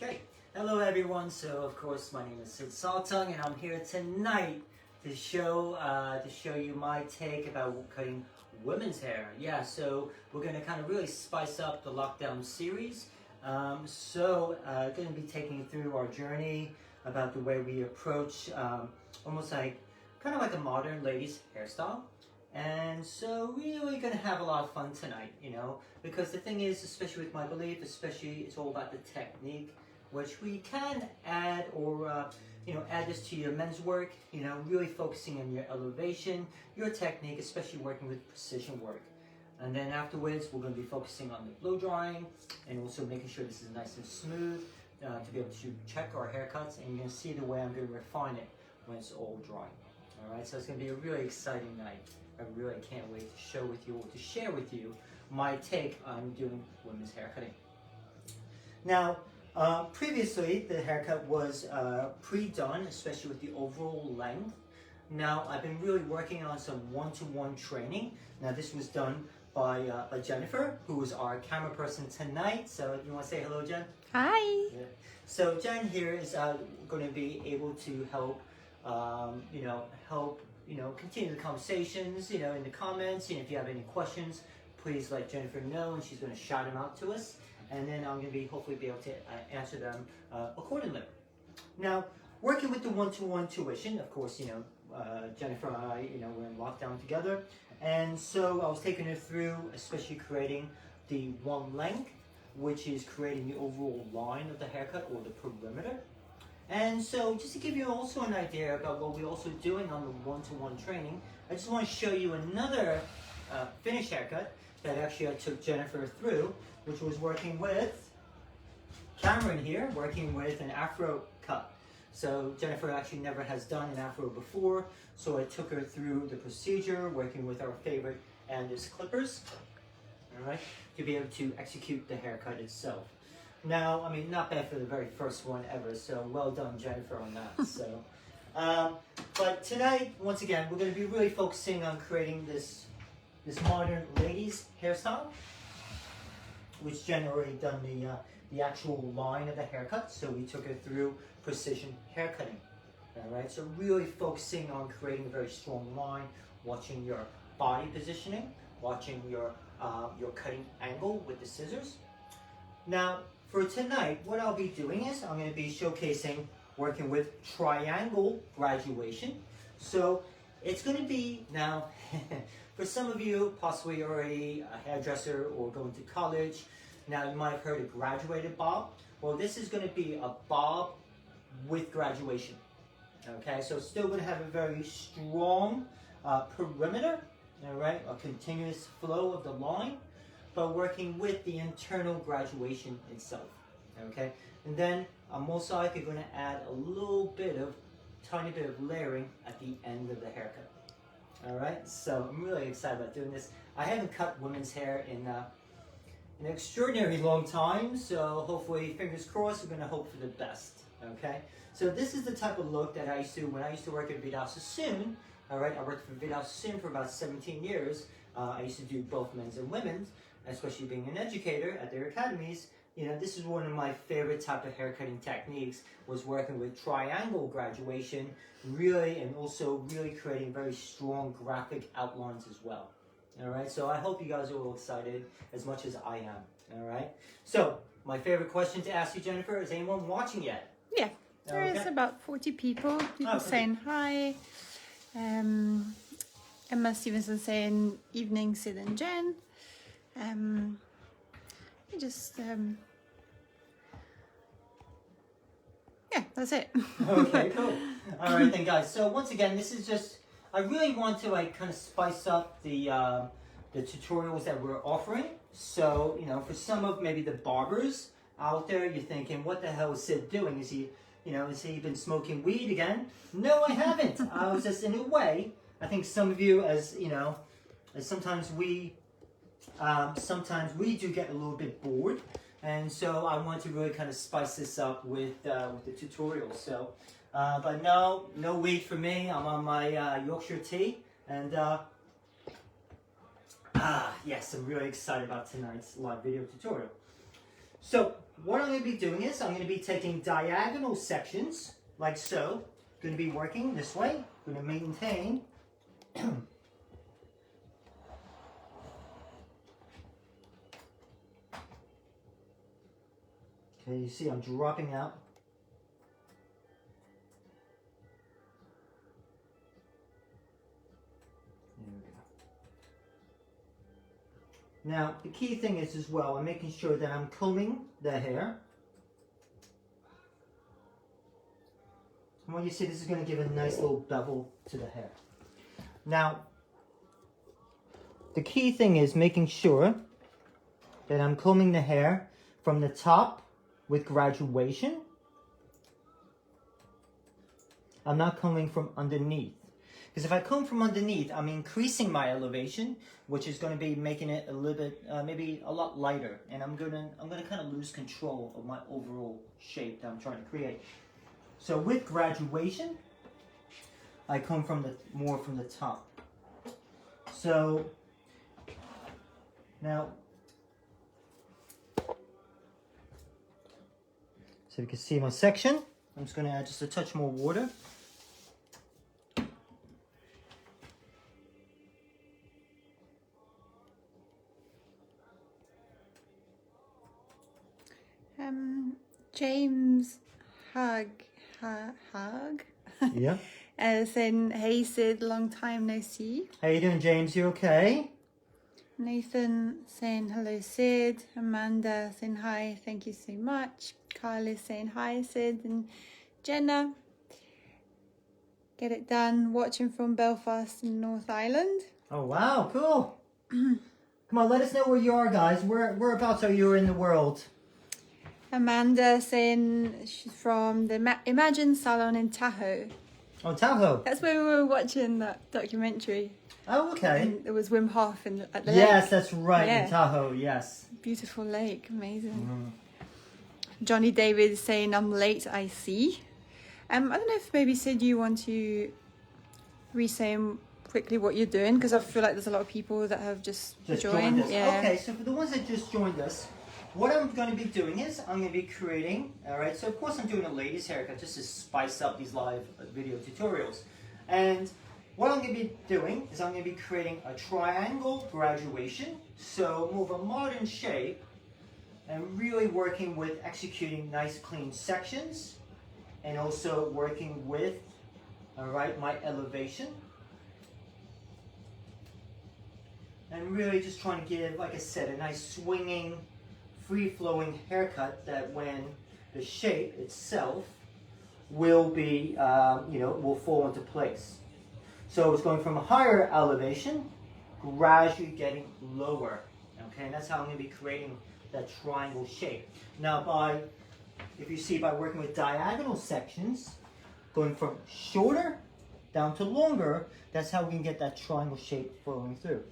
Okay, hello everyone. So of course my name is Sid Saltung and I'm here tonight to show you my take about cutting women's hair. Yeah, so we're going to kind of really spice up the lockdown series. Going to be taking you through our journey about the way we approach almost like kind of like a modern ladies hairstyle. And so really going to have a lot of fun tonight, you know, because the thing is, especially with my belief, especially it's all about the technique, which we can add or, add this to your men's work, you know, really focusing on your elevation, your technique, especially working with precision work. And then afterwards, we're going to be focusing on the blow drying and also making sure this is nice and smooth to be able to check our haircuts. And you're going to see the way I'm going to refine it when it's all dry. All right, so it's going to be a really exciting night. I really can't wait to share with you my take on doing women's haircutting. Now, previously the haircut was pre-done, especially with the overall length. Now, I've been really working on some one-to-one training. Now, this was done by Jennifer, who is our camera person tonight. So, you want to say hello, Jen? Hi. Yeah. So, Jen here is going to be able to help, continue the conversations, in the comments. If you have any questions, please let Jennifer know, and she's going to shout them out to us. And then I'm going to hopefully be able to answer them accordingly. Now, working with the one-to-one tuition, of course, Jennifer and I, we're in lockdown together. And so I was taking her through, especially creating the one length, which is creating the overall line of the haircut or the perimeter. And so just to give you also an idea about what we're also doing on the one-to-one training, I just want to show you another finished haircut that actually I took Jennifer through, which was working with Cameron here, working with an Afro cut. So Jennifer actually never has done an Afro before, so I took her through the procedure, working with our favorite Andis clippers, all right, to be able to execute the haircut itself. Now, I mean, not bad for the very first one ever, so well done, Jennifer, on that. So, but tonight, once again, we're going to be really focusing on creating this modern ladies hairstyle, which Jen already done the actual line of the haircut, so we took her through precision haircutting. All right, so really focusing on creating a very strong line, watching your body positioning, watching your cutting angle with the scissors. Now, for tonight, what I'll be doing is I'm going to be showcasing working with triangle graduation. So it's going to be now, for some of you, possibly already a hairdresser or going to college. Now, you might have heard a graduated bob. Well, this is going to be a bob with graduation. Okay, so it's still going to have a very strong perimeter, all right, a continuous flow of the line, but working with the internal graduation itself, okay? And then I'm also likely going to add a tiny bit of layering at the end of the haircut, all right? So I'm really excited about doing this. I haven't cut women's hair in an extraordinary long time, so hopefully, fingers crossed, we're going to hope for the best, okay? So this is the type of look that when I used to work at Vidal Sassoon, all right? I worked for Vidal Sassoon for about 17 years. I used to do both men's and women's, especially being an educator at their academies. This is one of my favorite type of haircutting techniques, was working with triangle graduation, and also really creating very strong graphic outlines as well. All right, so I hope you guys are all excited as much as I am. All right, so my favorite question to ask you, Jennifer, is anyone watching yet? Yeah, there is about 40 people saying hi. Emma Stevenson saying evening, Sid and Jen. Yeah, that's it. Okay, cool. All right then, guys. So once again, this is just, I really want to kind of spice up the tutorials that we're offering. So, for some of maybe the barbers out there, you're thinking, what the hell is Sid doing? Is he been smoking weed again? No, I haven't. I was just, in a way, I think some of you, as sometimes we do get a little bit bored, and so I want to really kind of spice this up with the tutorial. So, but no weed for me. I'm on my Yorkshire tea, and yes, I'm really excited about tonight's live video tutorial. So what I'm going to be doing is I'm going to be taking diagonal sections like so. Going to be working this way. Going to maintain. Okay, you see I'm dropping out. There we go. Now, the key thing is as well, I'm making sure that I'm combing the hair. And what you see, this is going to give a nice little bevel to the hair. Now, the key thing is making sure that I'm combing the hair from the top with graduation. I'm not combing from underneath. Because if I comb from underneath, I'm increasing my elevation, which is going to be making it a little bit, maybe a lot lighter. And I'm gonna kind of lose control of my overall shape that I'm trying to create. So with graduation, I comb from more from the top. So now, so you can see my section. I'm just going to add just a touch more water. James Hug. Yeah. Saying, hey Sid, long time no see. How you doing, James? You okay? Nathan saying hello Sid. Amanda saying hi, thank you so much. Kyle is saying hi Sid. And Jenna, get it done, watching from Belfast in North Ireland. Oh wow, cool. Come on, let us know where you are, guys. Whereabouts are you in the world? Amanda saying she's from the Imagine Salon in Tahoe. Oh, Tahoe. That's where we were watching that documentary. Oh, okay. And there was Wim Hof at the Yes, lake. that's right, Yeah. in Tahoe, yes. Beautiful lake, amazing. Johnny David saying, I'm late, I see. I don't know if maybe Sid, you want to re-say quickly what you're doing, because I feel like there's a lot of people that have just joined. us. Yeah. Okay, so for the ones that just joined us, what I'm going to be doing is I'm going to be creating, alright, so of course I'm doing a lady's haircut just to spice up these live video tutorials. And what I'm going to be doing is I'm going to be creating a triangle graduation, so more of a modern shape, and really working with executing nice clean sections, and also working with, alright, my elevation. And really just trying to give, like I said, a nice swinging, free-flowing haircut that when the shape itself will be, will fall into place. So it's going from a higher elevation, gradually getting lower. Okay, and that's how I'm going to be creating that triangle shape. Now, if you see, by working with diagonal sections, going from shorter down to longer, that's how we can get that triangle shape flowing through.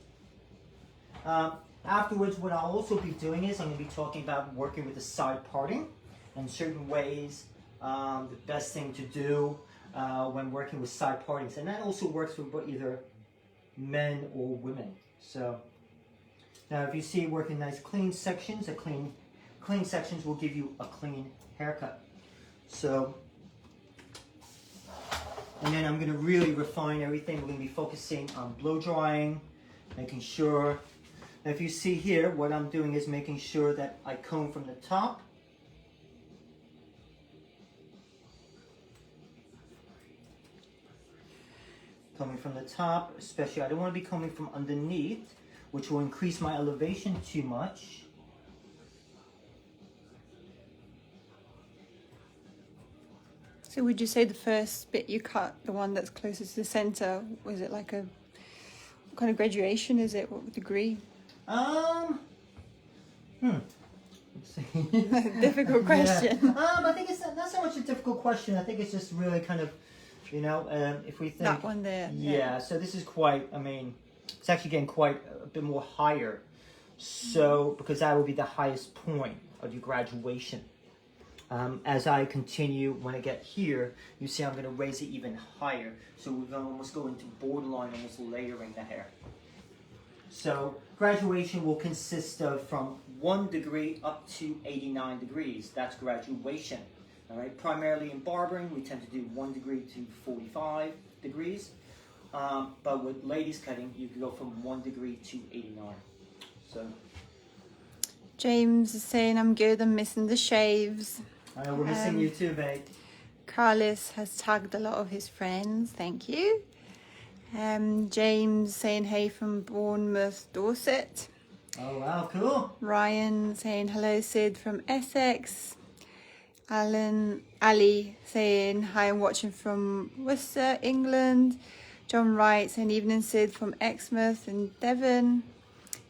Afterwards, what I'll also be doing is I'm going to be talking about working with the side parting and certain ways, the best thing to do when working with side partings. And that also works for either men or women. So now if you see working nice clean sections, clean sections will give you a clean haircut. So, and then I'm going to really refine everything. We're going to be focusing on blow drying, making sure. Now if you see here, what I'm doing is making sure that I comb from the top. Combing from the top, especially I don't want to be combing from underneath, which will increase my elevation too much. So would you say the first bit you cut, the one that's closest to the center, was it like what kind of graduation is it? What degree? Let's see. Difficult question. Yeah. I think it's not so much a difficult question. I think it's just really kind of, if we think That one there. Yeah. So this is quite. It's actually getting quite a bit more higher. So because that will be the highest point of your graduation. As I continue, when I get here, you see I'm going to raise it even higher. So we're going to almost go into borderline, almost layering the hair. So graduation will consist of from 1 degree up to 89 degrees. That's graduation. All right. Primarily in barbering, we tend to do 1 degree to 45 degrees. But with ladies cutting, you can go from 1 degree to 89. So James is saying, I'm good, I'm missing the shaves. we're missing you too, babe. Carlos has tagged a lot of his friends, thank you. James saying hey from Bournemouth, Dorset. Oh wow, cool. Ryan saying hello, Sid from Essex. Ali saying hi, I'm watching from Worcester, England. John Wright saying evening, Sid from Exmouth in Devon.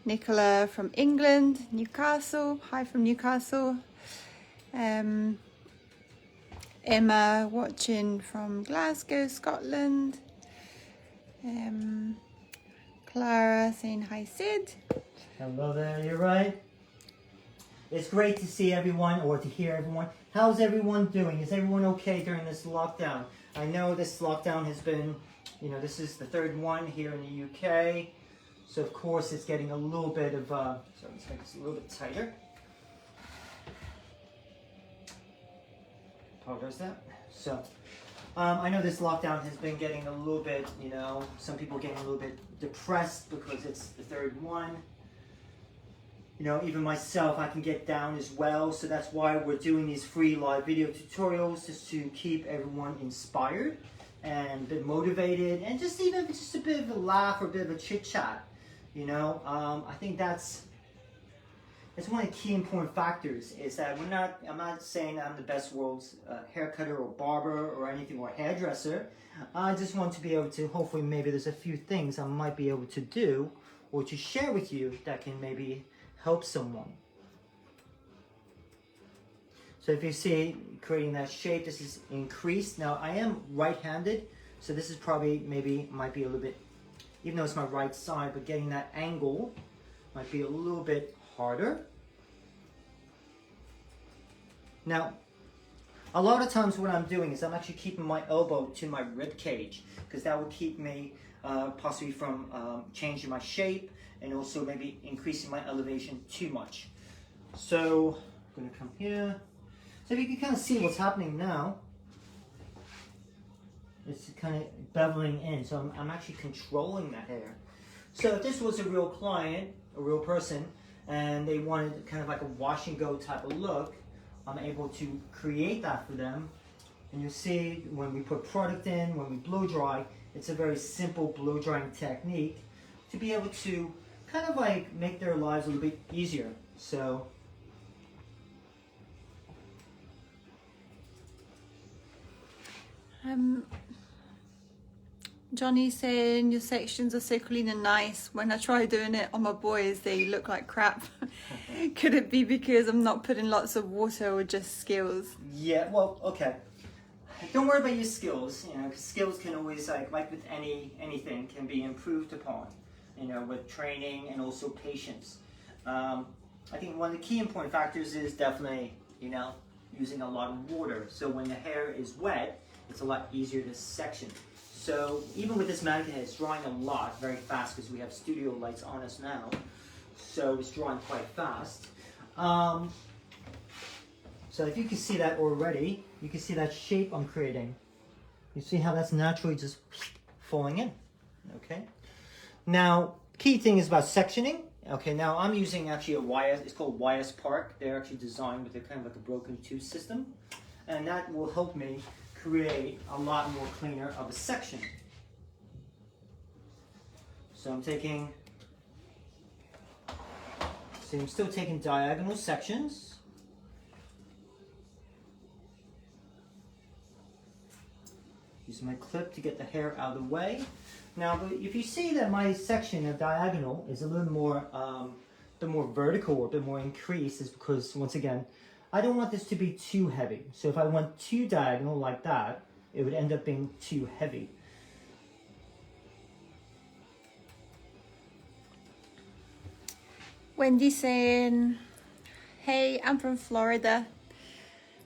Nicola from England, Newcastle. Hi from Newcastle. Emma watching from Glasgow, Scotland. Clara saying hi, Sid. Hello there, you're right. It's great to see everyone or to hear everyone. How's everyone doing? Is everyone okay during this lockdown? I know this lockdown has been, this is the third one here in the UK. So of course it's getting a little bit of, so let's make this a little bit tighter. Apologize that. So, I know this lockdown has been getting a little bit, some people getting a little bit depressed because it's the third one. Even myself, I can get down as well. So that's why we're doing these free live video tutorials, just to keep everyone inspired and a bit motivated, and just a bit of a laugh or a bit of a chit chat. I think that's one of the key important factors, is that I'm not saying I'm the best world's hair cutter or barber or anything, or hairdresser. I just want to be able to, hopefully maybe there's a few things I might be able to do or to share with you that can maybe help someone. So if you see creating that shape, this is increased. Now I am right-handed, so this is probably might be a little bit, even though it's my right side, but getting that angle might be a little bit harder. Now, a lot of times what I'm doing is I'm actually keeping my elbow to my rib cage, because that will keep me possibly from changing my shape, and also maybe increasing my elevation too much. So I'm going to come here. So if you can kind of see what's happening now, it's kind of beveling in. So I'm actually controlling that hair. So if this was a real client, a real person, and they wanted kind of like a wash and go type of look, I'm able to create that for them. And you see when we put product in, when we blow dry, it's a very simple blow drying technique to be able to kind of like make their lives a little bit easier. So Johnny saying your sections are so clean and nice. When I try doing it on my boys, they look like crap. Could it be because I'm not putting lots of water, or just skills? Yeah, well, okay. Don't worry about your skills, 'cause skills can always, like with anything, can be improved upon, with training and also patience. I think one of the key important factors is definitely, using a lot of water. So when the hair is wet, it's a lot easier to section. So even with this mannequin head, it's drying a lot, very fast, because we have studio lights on us now. So it's drying quite fast. So if you can see that already, you can see that shape I'm creating. You see how that's naturally just falling in, okay? Now, key thing is about sectioning. Okay, now I'm using actually a YS, it's called YS Park. They're actually designed with a kind of like a broken tooth system. And that will help me create a lot more cleaner of a section. So I'm still taking diagonal sections. Use my clip to get the hair out of the way. Now, if you see that my section of diagonal is a little more vertical, or a bit more increased, is because, once again, I don't want this to be too heavy. So if I went too diagonal like that, it would end up being too heavy. Wendy saying, hey, I'm from Florida.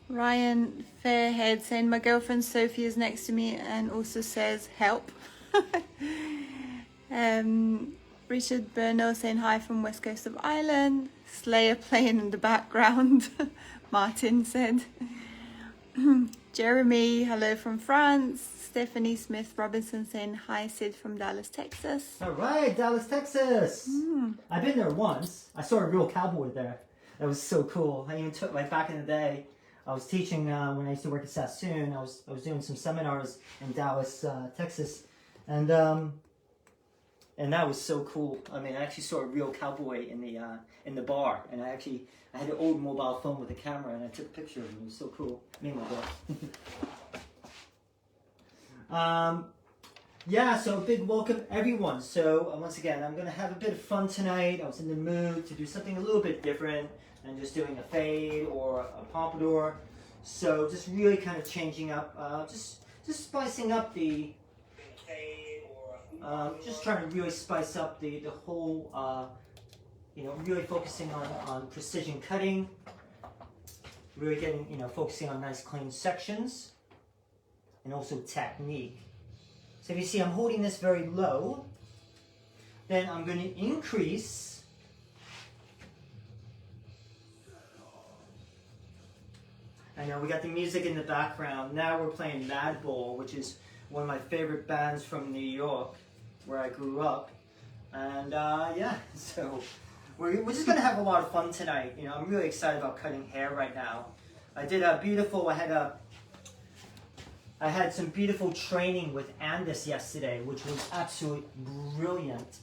Ryan Fairhead saying, my girlfriend Sophie is next to me and also says help. Richard Burnell saying hi from West Coast of Ireland. Slayer playing in the background, Martin said. Jeremy, hello from France. Stephanie Smith Robinson saying hi, Sid from Dallas, Texas. All right, Dallas, Texas. I've been there once. I saw a real cowboy there. That was so cool. I even took, like, back in the day, I was teaching when I used to work at Sassoon. I was doing some seminars in Dallas, Texas, and that was so cool. I mean, I actually saw a real cowboy in the bar, and I had an old mobile phone with a camera, and I took a picture of him. It was so cool. Me and my dog. Yeah, so big welcome everyone. So once again, I'm gonna have a bit of fun tonight. I was in the mood to do something a little bit different than just doing a fade or a pompadour. So just really kind of changing up, just spicing up the fade or just trying to really spice up the whole, really focusing on precision cutting, really getting, focusing on nice clean sections, and also technique. So if you see I'm holding this very low, then I'm going to increase I know we got the music in the background. Now we're playing Madball, which is one of my favorite bands from New York, where I grew up. And yeah, so we're just going to have a lot of fun tonight. I'm really excited about cutting hair right now. I had some beautiful training with Andis yesterday, which was absolutely brilliant.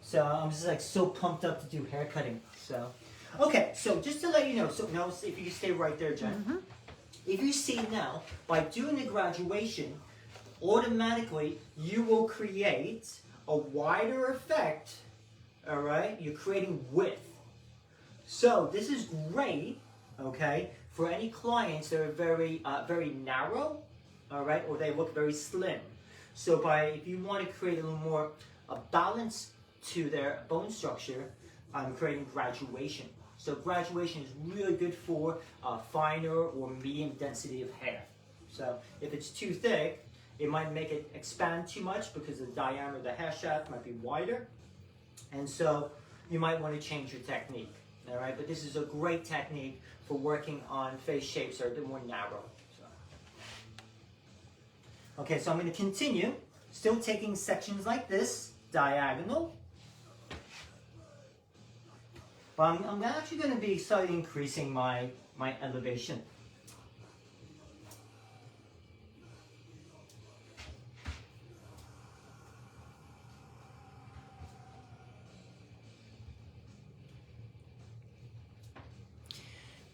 So I'm just like so pumped up to do hair cutting. So, okay, so just to let you know, so now if you stay right there, Jen. If you see now, by doing the graduation, automatically you will create a wider effect, all right? You're creating width. So this is great, okay, for any clients that are very, very narrow, all right, or they look very slim. So if you want to create a little more balance to their bone structure, I'm creating graduation. So graduation is really good for finer or medium density of hair. So if it's too thick, it might make it expand too much because the diameter of the hair shaft might be wider. And so you might want to change your technique. All right, but this is a great technique for working on face shapes that are a bit more narrow. Okay, so I'm going to continue, still taking sections like this, diagonal. But I'm actually going to be slightly increasing my elevation.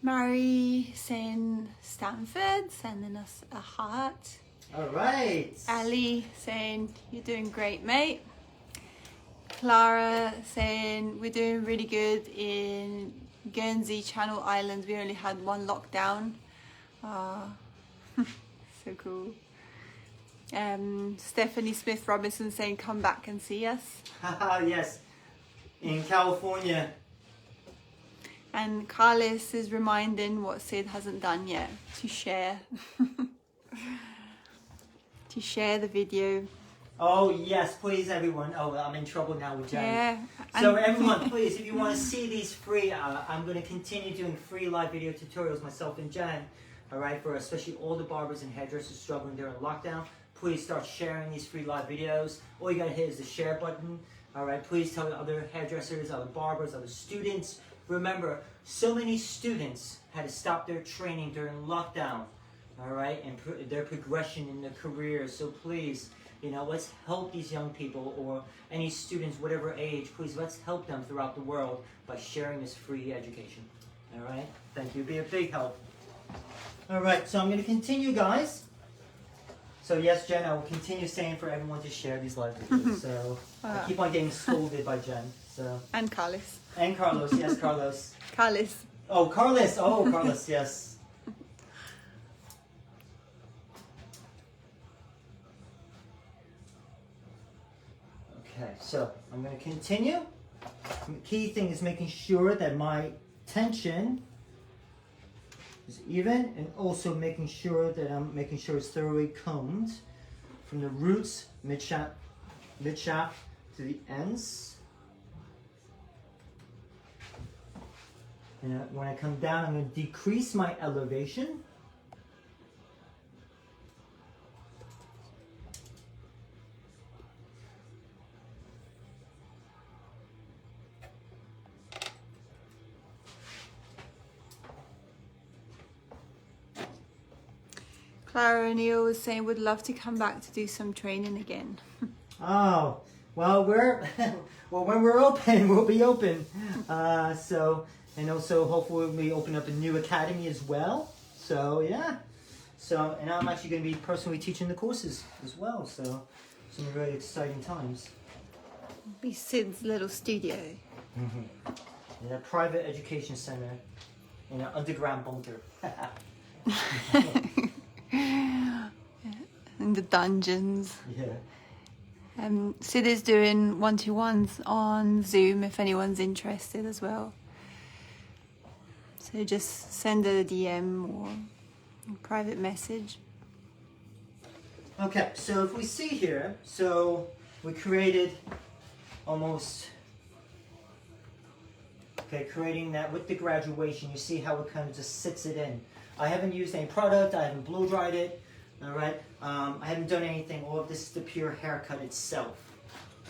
Mary saying Stanford, sending us a heart. All right. Ali saying, you're doing great, mate. Clara saying, we're doing really good in Guernsey, Channel Islands. We only had one lockdown. So cool. Stephanie Smith Robinson saying, come back and see us. Yes, in California. And Carlos is reminding what Sid hasn't done yet, to share. To share the video. Oh yes, please everyone. Oh, I'm in trouble now with Jen. Yeah. So everyone, please, if you want to see these free, I'm going to continue doing free live video tutorials, myself and Jen. All right, for especially all the barbers and hairdressers struggling during lockdown. Please start sharing these free live videos. All you got to hit is the share button. All right, please tell other hairdressers, other barbers, other students. Remember, so many students had to stop their training during lockdown, all right, and their progression in their careers. So please, let's help these young people or any students, whatever age, please let's help them throughout the world by sharing this free education, all right? Thank you, be a big help. All right, so I'm going to continue, guys. So yes, Jen, I will continue saying for everyone to share these live videos. So I keep on getting scolded by Jen. So. And Carlos. And Carlos, yes, Carlos. Carlos. Oh, Carlos. Oh, Carlos, yes. Okay, so I'm going to continue. The key thing is making sure that my tension is even, and also making sure that it's thoroughly combed from the roots, mid-shaft, mid shaft to the ends. And when I come down, I'm going to decrease my elevation. Clara O'Neill was saying would love to come back to do some training again. Oh, well, when we're open, we'll be open. And also hopefully we open up a new academy as well. So yeah. So, and I'm actually going to be personally teaching the courses as well. So some really exciting times. Be Sid's little studio. In a private education center in an underground bunker. In the dungeons. Yeah. Sid is doing one-to-ones on Zoom if anyone's interested as well. So just send a DM or a private message. Okay, so if we see here, so we created almost, okay, creating that with the graduation, you see how it kind of just sits it in. I haven't used any product, I haven't blow dried it, all right? I haven't done anything, all of this is the pure haircut itself,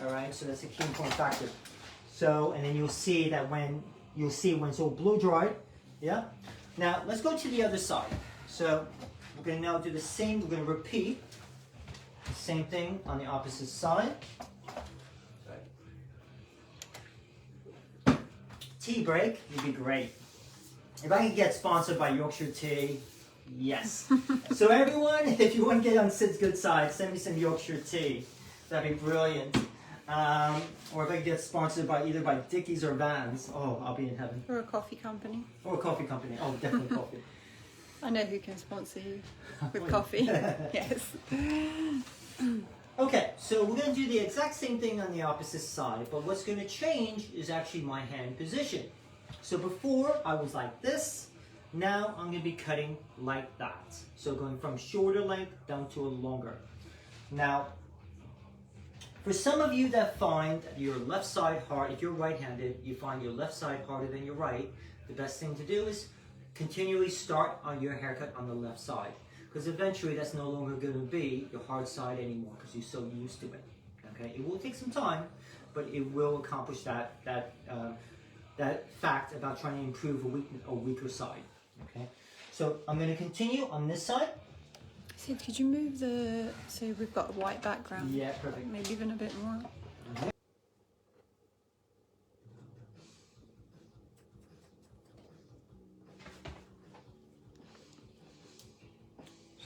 all right? So that's a key important factor. So, and then you'll see that when it's all blow dried, yeah? Now, let's go to the other side. So, we're gonna now do the same, we're gonna repeat the same thing on the opposite side. Tea break would be great. If I could get sponsored by Yorkshire Tea, yes. So everyone, if you want to get on Sid's good side, send me some Yorkshire Tea. That'd be brilliant. Or if I could get sponsored by either by Dickies or Vans, oh, I'll be in heaven. Or a coffee company. Or a coffee company. Oh, definitely coffee. I know who can sponsor you with coffee. Yes. Okay, so we're going to do the exact same thing on the opposite side, but what's going to change is actually my hand position. So before I was like this, now I'm going to be cutting like that. So going from shorter length down to a longer. Now, for some of you that find your left side hard, if you're right-handed, you find your left side harder than your right, the best thing to do is continually start on your haircut on the left side. Because eventually that's no longer going to be your hard side anymore because you're so used to it. Okay, it will take some time, but it will accomplish that fact about trying to improve a weaker side. Okay, so I'm going to continue on this side. Sid, could you move so we've got a white background? Yeah, perfect. Maybe even a bit more.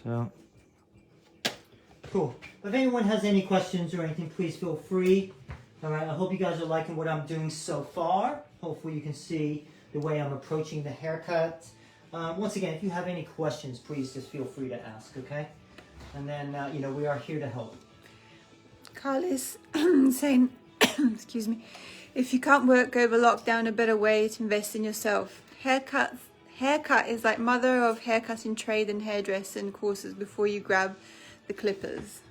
So, cool. If anyone has any questions or anything, please feel free. All right, I hope you guys are liking what I'm doing so far. Hopefully you can see the way I'm approaching the haircut. Once again, if you have any questions, please just feel free to ask, okay? And then, we are here to help. Carl is saying, excuse me, if you can't work over lockdown, a better way to invest in yourself. Haircut is like mother of haircutting trade and hairdressing courses before you grab the clippers.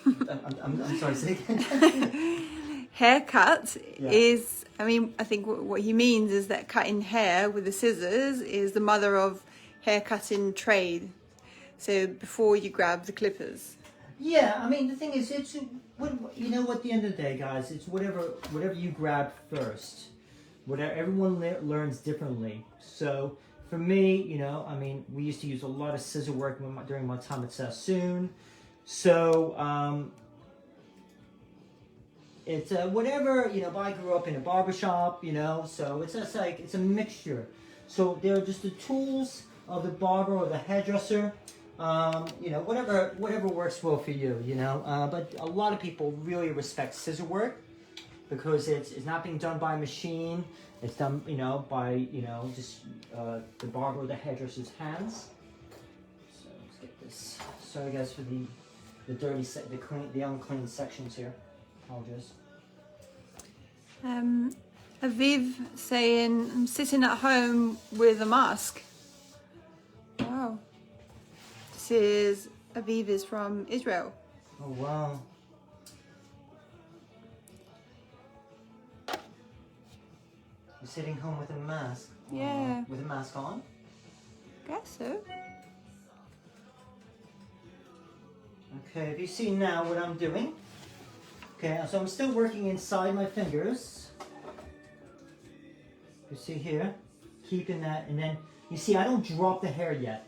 I'm sorry, say again. Haircut is, I think what he means is that cutting hair with the scissors is the mother of haircutting trade. So before you grab the clippers. Yeah, the thing is, at the end of the day, guys, it's whatever you grab first. Everyone learns differently. So for me, we used to use a lot of scissor work during my time at Sassoon. So it's whatever, but I grew up in a barbershop, so it's just like, it's a mixture. So they're just the tools of the barber or the hairdresser, whatever works well for you, but a lot of people really respect scissor work because it's not being done by a machine. It's done, by, just the barber or the hairdresser's hands. So let's get this. Sorry guys for the dirty the unclean sections here. Apologies. Aviv saying, I'm sitting at home with a mask. Wow. This is, Aviv is from Israel. Oh, wow. You're sitting home with a mask? Yeah. With a mask on? Guess so. Okay, if you see now what I'm doing. Okay, so I'm still working inside my fingers. You see here, keeping that, and then you see I don't drop the hair yet.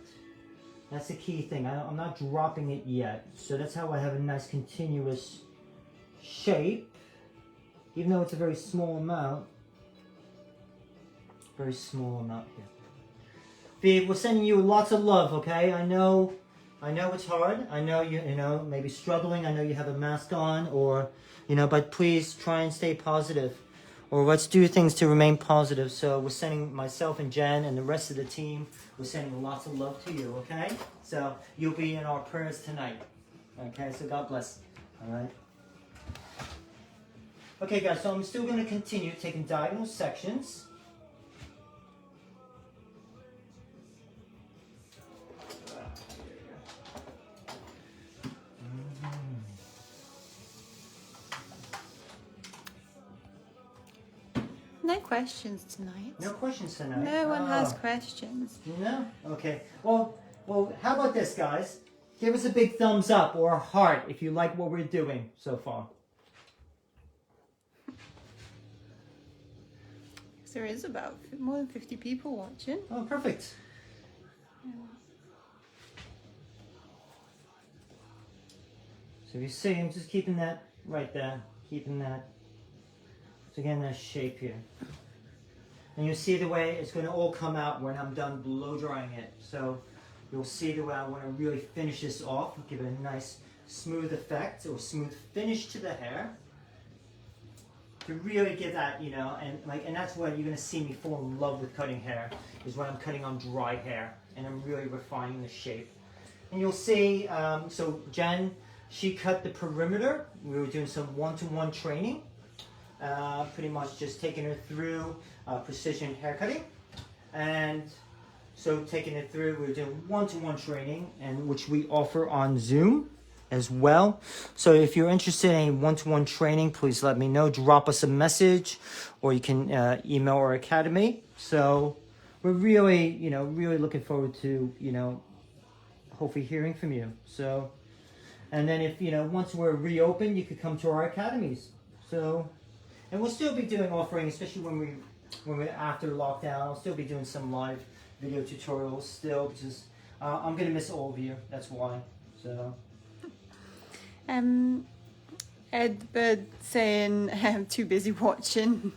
That's the key thing. I'm not dropping it yet. So that's how I have a nice continuous shape, even though it's a very small amount. Very small amount here. Viv, we're sending you lots of love, okay? I know it's hard. I know you know, maybe struggling. I know you have a mask on, or, you know, but please try and stay positive. Or let's do things to remain positive. So we're sending myself and Jen and the rest of the team, we're sending lots of love to you, okay? So you'll be in our prayers tonight. Okay, so God bless. All right. Okay, guys, so I'm still going to continue taking diagonal sections. No questions tonight. No questions tonight. No one has questions. No? Okay. Well, how about this, guys? Give us a big thumbs up or a heart if you like what we're doing so far. There is about more than 50 people watching. Oh, perfect. So you see, I'm just keeping that right there. Keeping that. So again, that shape here. And you'll see the way it's going to all come out when I'm done blow drying it. So you'll see the way I want to really finish this off. Give it a nice smooth effect or smooth finish to the hair. To really give that, you know, and that's when you're going to see me fall in love with cutting hair, is when I'm cutting on dry hair and I'm really refining the shape. And you'll see, so Jen, she cut the perimeter. We were doing some one-to-one training. Pretty much just taking her through precision haircutting, and so taking it through, we're doing one-to-one training, and which we offer on Zoom as well. So if you're interested in one-to-one training, please let me know. Drop us a message, or you can email our academy. So we're really, you know, really looking forward to, you know, hopefully hearing from you. So, and then if, you know, once we're reopened, you could come to our academies. So. And we'll still be doing offering, especially when we're after lockdown. I'll still be doing some live video tutorials still, because I'm gonna miss all of you. That's why. So. Ed Bird saying I'm too busy watching.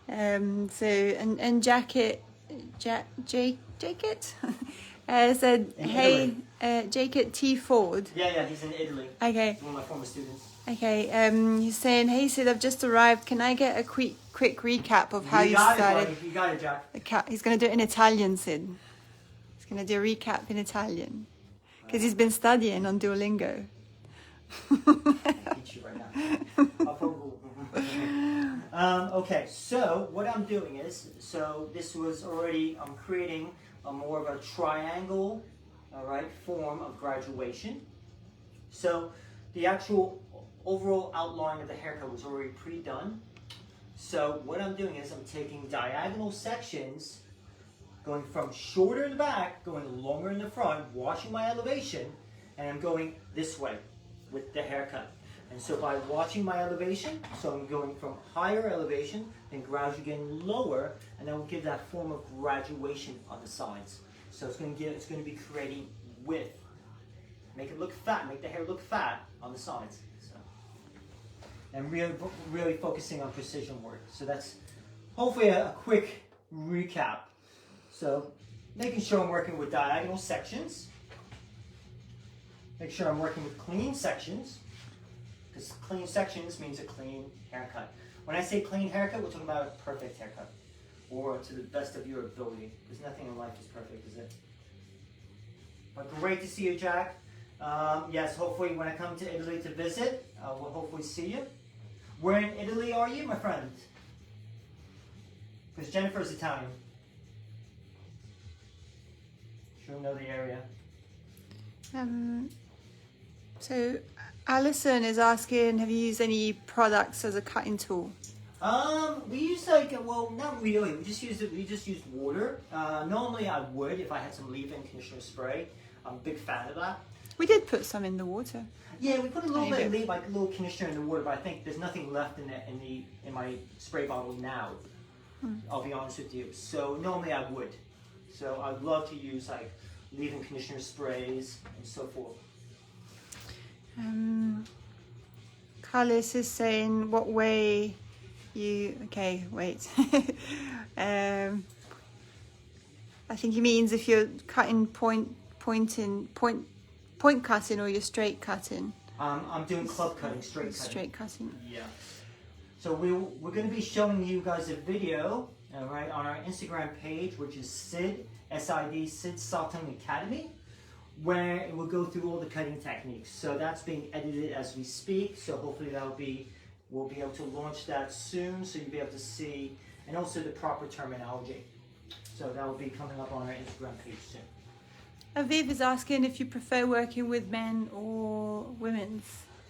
So and Jacket said, hey, Jacket T Ford. Yeah, he's in Italy. Okay. One of my former students. Okay, he's saying, hey Sid, I've just arrived. Can I get a quick recap of how you started? You got it, Jack. He's going to do it in Italian, Sid. He's going to do a recap in Italian. Because he's been studying on Duolingo. I teach you right now. Okay, so what I'm doing is, so this was already, I'm creating a more of a triangle, all right, form of graduation. So the actual overall outline of the haircut was already pre-done. So what I'm doing is I'm taking diagonal sections, going from shorter in the back, going longer in the front, watching my elevation, and I'm going this way with the haircut. And so by watching my elevation, so I'm going from higher elevation and gradually getting lower, and that will give that form of graduation on the sides. So it's going to be creating width. Make it look fat, make the hair look fat on the sides. So. And really focusing on precision work. So that's hopefully a quick recap. So making sure I'm working with diagonal sections. Make sure I'm working with clean sections. Because clean sections means a clean haircut. When I say clean haircut, we're talking about a perfect haircut. Or to the best of your ability. Because nothing in life is perfect, is it? But great to see you, Jack. Yes, hopefully when I come to Italy to visit, we'll hopefully see you. Where in Italy are you, my friend? Because Jennifer's Italian. She'll know the area. So Alison is asking, have you used any products as a cutting tool? We use like, well, not really. We just use water. Normally I would if I had some leave-in conditioner spray. I'm a big fan of that. We did put some in the water. Yeah, we put a little Maybe. bit, like a little conditioner in the water, but I think there's nothing left in my spray bottle now. I'll be honest with you. So normally I would. So I'd love to use like leave-in conditioner sprays and so forth. Carlos is saying, what way you... Okay, wait. I think he means if you're cutting point cutting or you're straight cutting. I'm doing club cutting, straight cutting. Straight cutting. Yeah. So we're going to be showing you guys a video, right, on our Instagram page, which is Sid, S-I-D, Sid Saltung Academy, where it will go through all the cutting techniques. So that's being edited as we speak. So hopefully we'll be able to launch that soon, so you'll be able to see, and also the proper terminology. So that will be coming up on our Instagram page soon. Aviv is asking if you prefer working with men or women's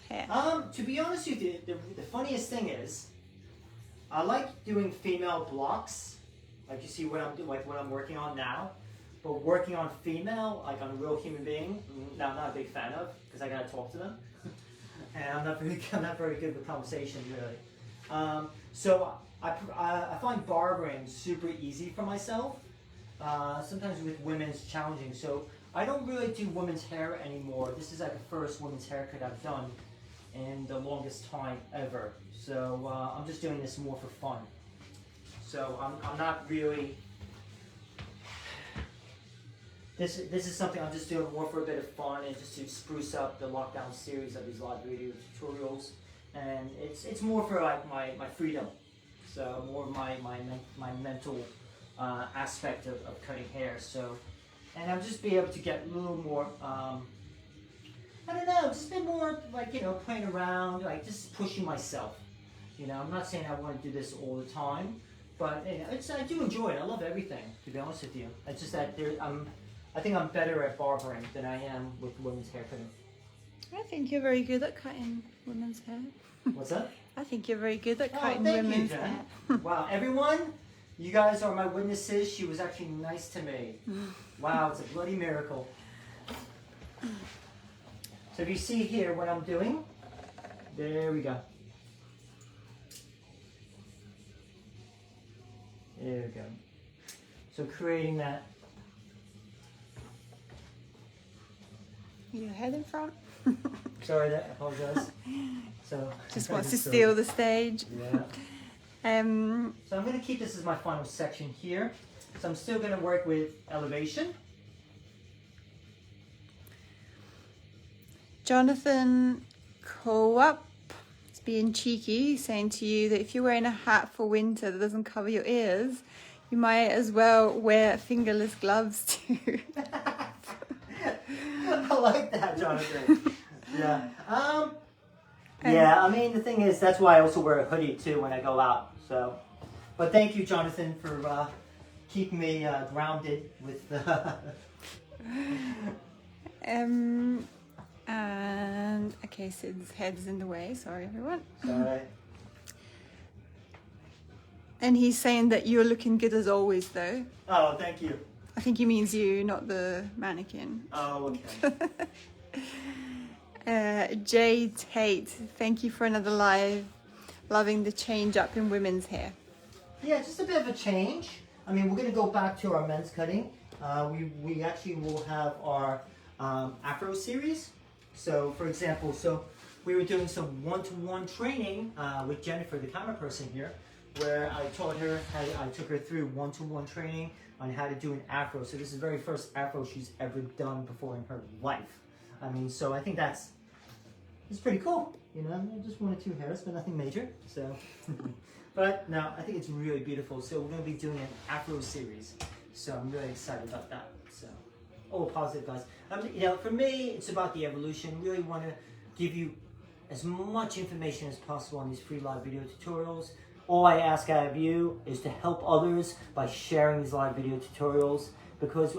hair. To be honest with you, the funniest thing is, I like doing female blocks, like you see what I'm working on now. But working on female, like on a real human being, I'm not a big fan of, because I gotta talk to them, and I'm not very good with conversation really. So I find barbering super easy for myself. Sometimes with women it's challenging. So I don't really do women's hair anymore. This is like the first women's haircut I've done in the longest time ever. So I'm just doing this more for fun. So I'm not really... This is something I'm just doing more for a bit of fun and just to spruce up the lockdown series of these live video tutorials. And it's more for like my freedom. So more of my mental aspect of cutting hair. So, and I'll just be able to get a little more, I don't know, just a bit more like, you know, playing around, like just pushing myself. You know, I'm not saying I want to do this all the time, but you know, I do enjoy it. I love everything, to be honest with you. It's just that I think I'm better at barbering than I am with women's hair cutting. I think you're very good at cutting women's hair. What's that? I think you're very good at cutting thank women's you, hair. Jen. Wow, everyone, you guys are my witnesses. She was actually nice to me. Wow, it's a bloody miracle. So if you see here what I'm doing, there we go. There we go. So creating that. Your head in front. Sorry, I apologize. So Just wants to steal the stage. Yeah. So I'm going to keep this as my final section here. So I'm still going to work with elevation. Jonathan Co-up is being cheeky, saying to you that if you're wearing a hat for winter that doesn't cover your ears, you might as well wear fingerless gloves too. I like that, Jonathan. Yeah. Yeah, I mean, the thing is, that's why I also wear a hoodie too when I go out. So, but thank you, Jonathan, for keeping me grounded with the... And okay, Sid's head is in the way. Sorry, everyone. Sorry. And he's saying that you're looking good as always, though. Oh, thank you. I think he means you, not the mannequin. Oh, okay. Jay Tate, thank you for another live. Loving the change up in women's hair. Yeah, just a bit of a change. I mean, we're going to go back to our men's cutting. We actually will have our Afro series. So, for example, we were doing some one-to-one training with Jennifer, the camera person here, where I taught her, I took her through one-to-one training on how to do an Afro. So this is the very first Afro she's ever done before in her life. I mean, so I think it's pretty cool. You know, just 1 or 2 hairs, but nothing major. So, but no, I think it's really beautiful. So we're going to be doing an Afro series. So I'm really excited about that. So, all positive, guys. You know, for me, it's about the evolution. Really want to give you as much information as possible on these free live video tutorials. All I ask out of you is to help others by sharing these live video tutorials, because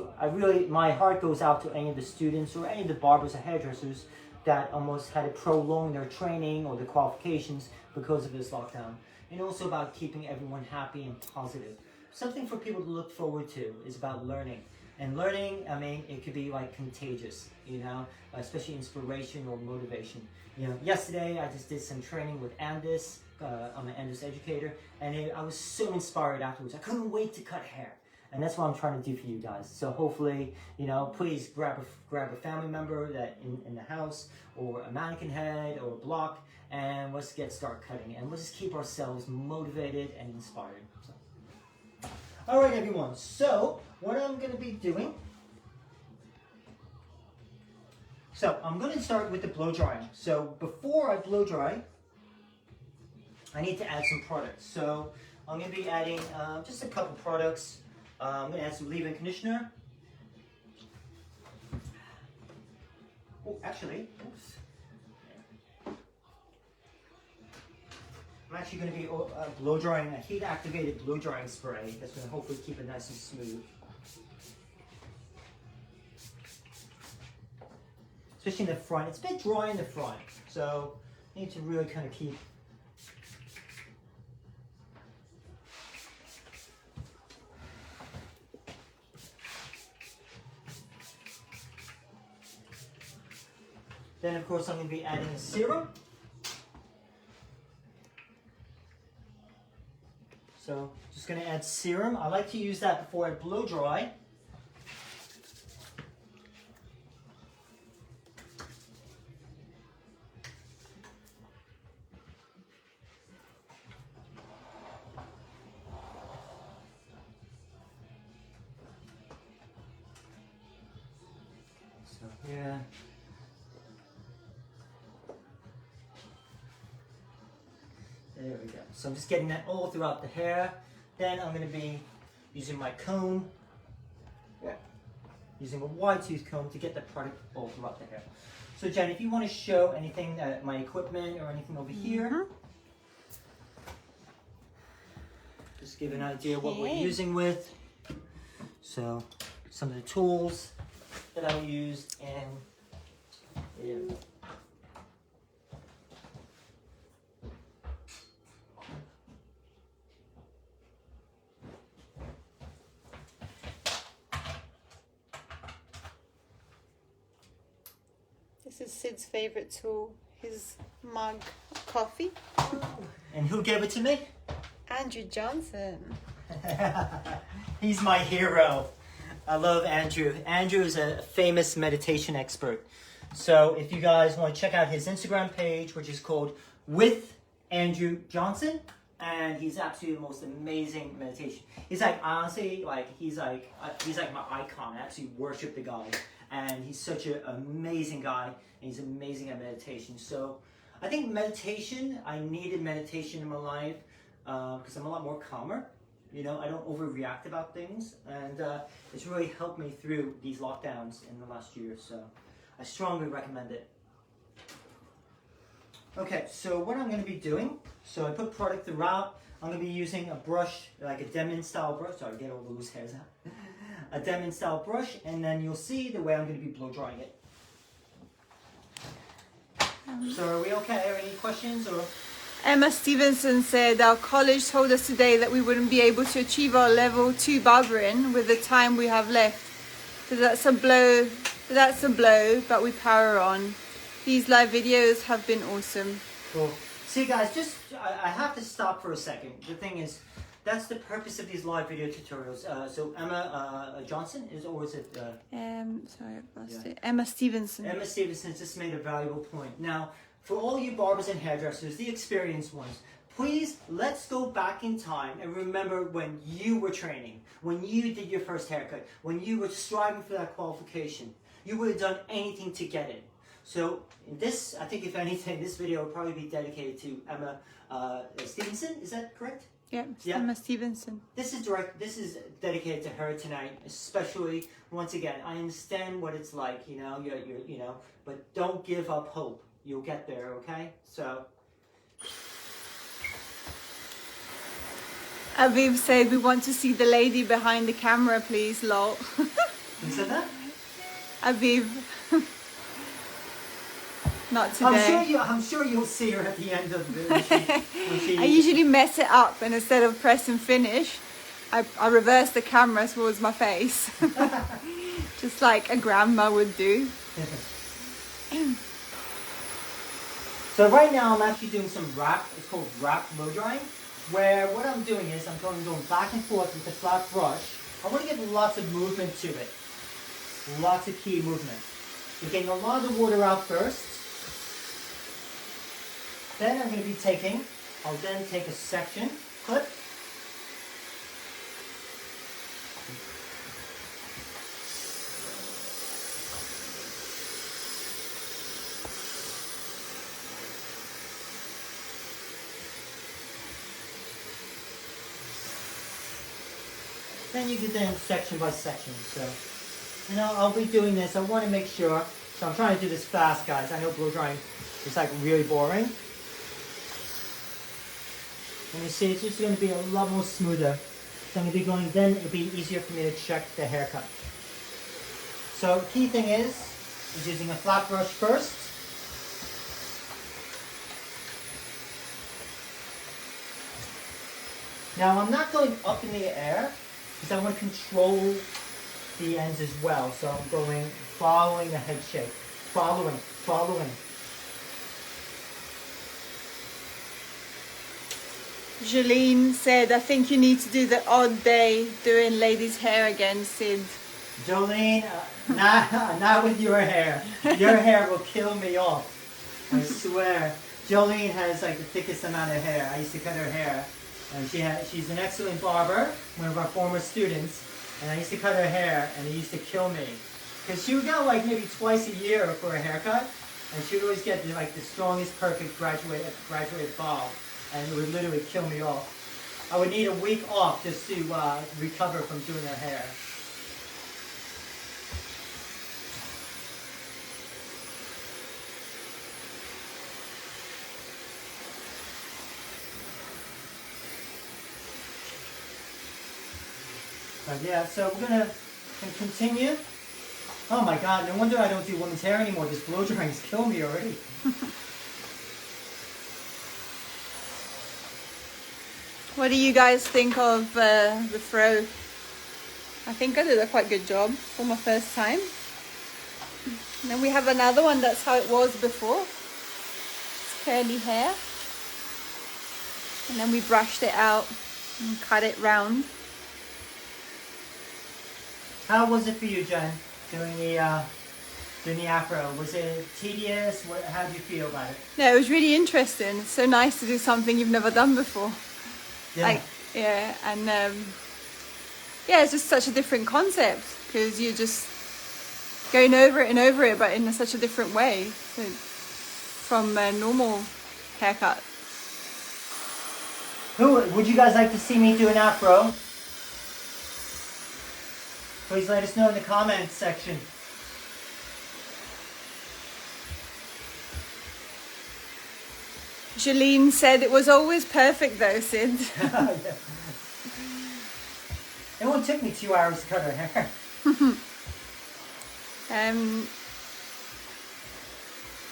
my heart goes out to any of the students or any of the barbers or hairdressers that almost had to prolong their training or the qualifications because of this lockdown. And also about keeping everyone happy and positive. Something for people to look forward to is about learning. And learning, I mean, it could be like contagious, you know, especially inspiration or motivation. You know, yesterday I just did some training with Andis. I'm an Andis educator, and I was so inspired afterwards. I couldn't wait to cut hair. And that's what I'm trying to do for you guys. So hopefully, you know, please grab a family member that in the house, or a mannequin head, or a block, and let's start cutting. And let's just keep ourselves motivated and inspired. So. All right, everyone. So what I'm going to be doing. So I'm going to start with the blow drying. So before I blow dry, I need to add some products. So I'm going to be adding just a couple products. I'm going to add some leave-in conditioner. Oh, actually, oops. I'm actually going to be blow drying a heat-activated blow drying spray that's going to hopefully keep it nice and smooth. Especially in the front. It's a bit dry in the front, so you need to really kind of keep. Then, of course, I'm going to be adding a serum. So, just going to add serum. I like to use that before I blow dry. So, yeah. There we go. So I'm just getting that all throughout the hair. Then I'm going to be using my comb, using a wide tooth comb to get the product all throughout the hair. So Jen, if you want to show anything, my equipment or anything over here, just give an idea what we're using with. So some of the tools that I'll use, and there we go. This is Sid's favorite tool, his mug of coffee. And who gave it to me? Andrew Johnson. He's my hero. I love Andrew. Andrew is a famous meditation expert. So if you guys want to check out his Instagram page, which is called With Andrew Johnson, and he's absolutely the most amazing meditation. He's like, honestly, like he's like my icon. I absolutely worship the guy. And he's such an amazing guy, and he's amazing at meditation. So I think meditation, I needed meditation in my life because I'm a lot more calmer. You know, I don't overreact about things, and it's really helped me through these lockdowns in the last year. So I strongly recommend it. Okay, so what I'm going to be doing, so I put product throughout. I'm going to be using a brush, like a Demon style brush. Sorry, get all the loose hairs out. A Demon style brush, and then you'll see the way I'm going to be blow drying it. So are we okay? Any questions? Or Emma Stevenson said our college told us today that we wouldn't be able to achieve our level 2 barbering with the time we have left. So that's a blow. But we power on. These live videos have been awesome. Cool. See guys, just I have to stop for a second. The thing is, that's the purpose of these live video tutorials. So Emma Johnson is, or is it? Sorry, I've lost it. Emma Stevenson. Emma Stevenson just made a valuable point. Now, for all you barbers and hairdressers, the experienced ones, please let's go back in time and remember when you were training, when you did your first haircut, when you were striving for that qualification. You would have done anything to get it. So this, I think if anything, this video will probably be dedicated to Emma Stevenson. Is that correct? Yeah, Emma Stevenson. This is dedicated to her tonight, especially once again. I understand what it's like, you know, you know, but don't give up hope. You'll get there, okay? So. Aviv said we want to see the lady behind the camera, please. Lol. Who said that? Aviv. not today. I'm sure you'll see her at the end of the when she I usually mess it up, and instead of press and finish, I reverse the camera towards my face. Just like a grandma would do. So right now I'm actually doing some wrap. It's called wrap blow drying, where what I'm doing is I'm going back and forth with the flat brush. I want to give lots of movement to it. Lots of key movement. We're getting a lot of the water out first. Then I'm going to be I'll then take a section clip. Then you get them section by section. So, and I'll be doing this. I want to make sure. So I'm trying to do this fast, guys. I know blow drying is like really boring. And you see, it's just going to be a lot more smoother. So I'm going to be going. Then it'll be easier for me to check the haircut. So key thing is using a flat brush first. Now I'm not going up in the air, because I want to control the ends as well. So I'm going, following the head shape. Following. Jolene said, I think you need to do the odd day doing ladies' hair again, Sid. Jolene, not with your hair. Your hair will kill me off. I swear. Jolene has like the thickest amount of hair. I used to cut her hair. And she's an excellent barber, one of our former students, and I used to cut her hair, and it used to kill me. Because she would go like maybe twice a year for a haircut, and she would always get like the strongest, perfect graduated bob, and it would literally kill me off. I would need a week off just to recover from doing her hair. But yeah, so we're gonna continue. Oh my God, no wonder I don't do women's hair anymore. This blow drying's killing me already. What do you guys think of the fro? I think I did a quite good job for my first time. And then we have another one that's how it was before. It's curly hair. And then we brushed it out and cut it round. How was it for you, Jen, doing the afro? Was it tedious? How did you feel about it? No, it was really interesting. It's so nice to do something you've never done before. Yeah. Yeah, it's just such a different concept because you're just going over it and over it, but in such a different way from a normal haircut. Who would you guys like to see me do an afro? Please let us know in the comments section. Jolene said it was always perfect though, Sid. Yeah. It only took me 2 hours to cut her hair.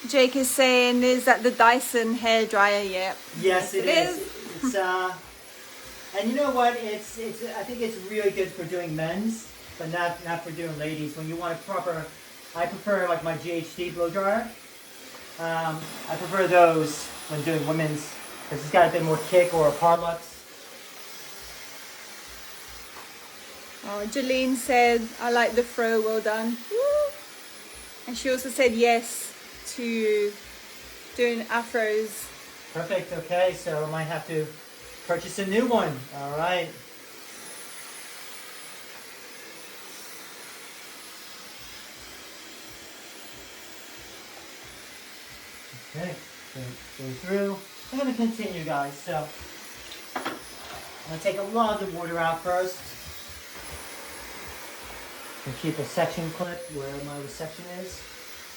Jake is saying, is that the Dyson hair dryer yet? Yes, it is. It's and you know what? It's I think it's really good for doing men's, but not for doing ladies. When you want a proper, I prefer like my GHD blow dryer. I prefer those when doing women's because it's got a bit more kick, or a Parlux. Oh, Jolene said, I like the fro, well done. Woo! And she also said yes to doing afros. Perfect, okay, so I might have to purchase a new one. All right. Okay, go through. I'm going to continue, guys. So I'm going to take a lot of the water out first. And keep a section clip where my section is.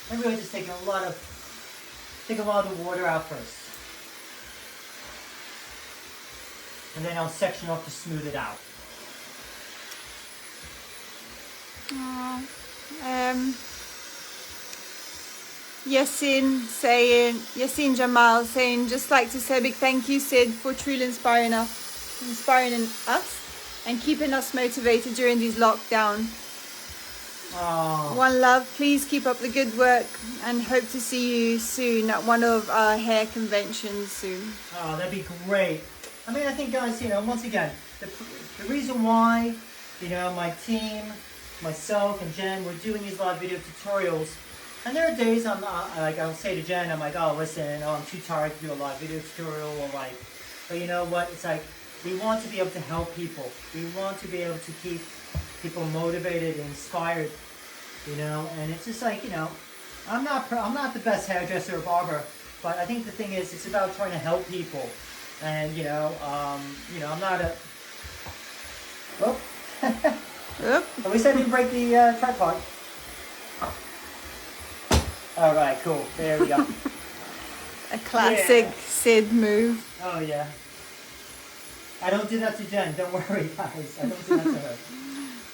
I'm really just taking a lot of the water out first. And then I'll section off to smooth it out. Yasin Jamal saying, just like to say a big thank you, Sid, for truly inspiring us and keeping us motivated during these lockdown. Oh. One love. Please keep up the good work and hope to see you soon at one of our hair conventions soon. Oh, that'd be great. I mean, I think, guys, once again, the reason why, my team, myself and Jen, we're doing these live video tutorials. And there are days I'll say to Jen, I'm like, oh, listen, I'm too tired to do a live video tutorial, but you know what? It's like, we want to be able to help people. We want to be able to keep people motivated and inspired, and it's just like, I'm not the best hairdresser or barber, but I think the thing is, it's about trying to help people. And, I'm not a, oh, at least I didn't break the tripod. All right, cool. There we go. A classic Sid move. Oh, yeah. I don't do that to Jen. Don't worry, guys. I don't do that to her.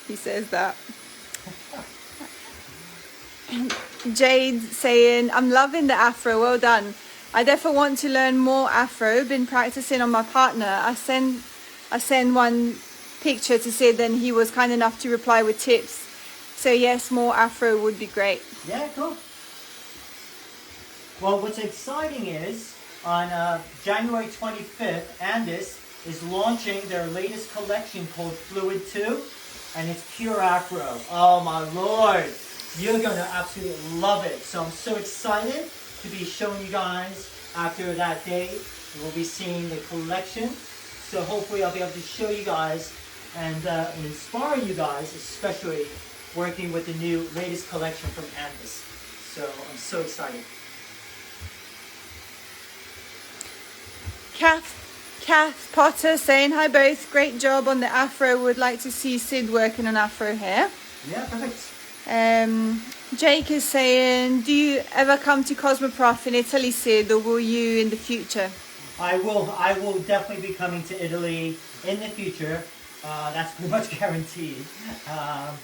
He says that. Jade saying, I'm loving the afro. Well done. I definitely want to learn more afro. Been practicing on my partner. I send one picture to Sid, and he was kind enough to reply with tips. So yes, more afro would be great. Yeah, cool. Well, what's exciting is on January 25th, Andis is launching their latest collection called Fluid 2, and it's pure afro. Oh my lord, you're gonna absolutely love it. So I'm so excited to be showing you guys after that day. We'll be seeing the collection. So hopefully I'll be able to show you guys and inspire you guys, especially working with the new latest collection from Andis. So I'm so excited. Kath Potter saying, hi both, great job on the afro. Would like to see Sid working on afro hair. Yeah, perfect. Jake is saying, do you ever come to Cosmoprof in Italy, Sid, or will you in the future? I will definitely be coming to Italy in the future. That's pretty much guaranteed. I'll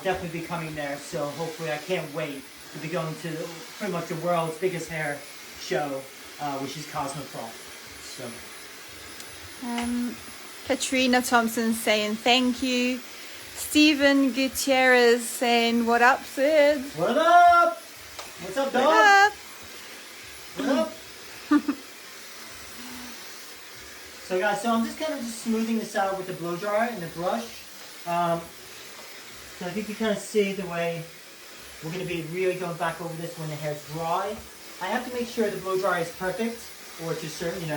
definitely be coming there, so hopefully I can't wait to be going to pretty much the world's biggest hair show, which is Cosmoprof. So. Katrina Thompson saying thank you. Stephen Gutierrez saying, what up, Sid? What up? What's up, dog? What up? What up? So guys, I'm just kind of smoothing this out with the blow dryer and the brush. So I think you kind of see the way we're going to be really going back over this when the hair's dry. I have to make sure the blow dryer is perfect, or to certain,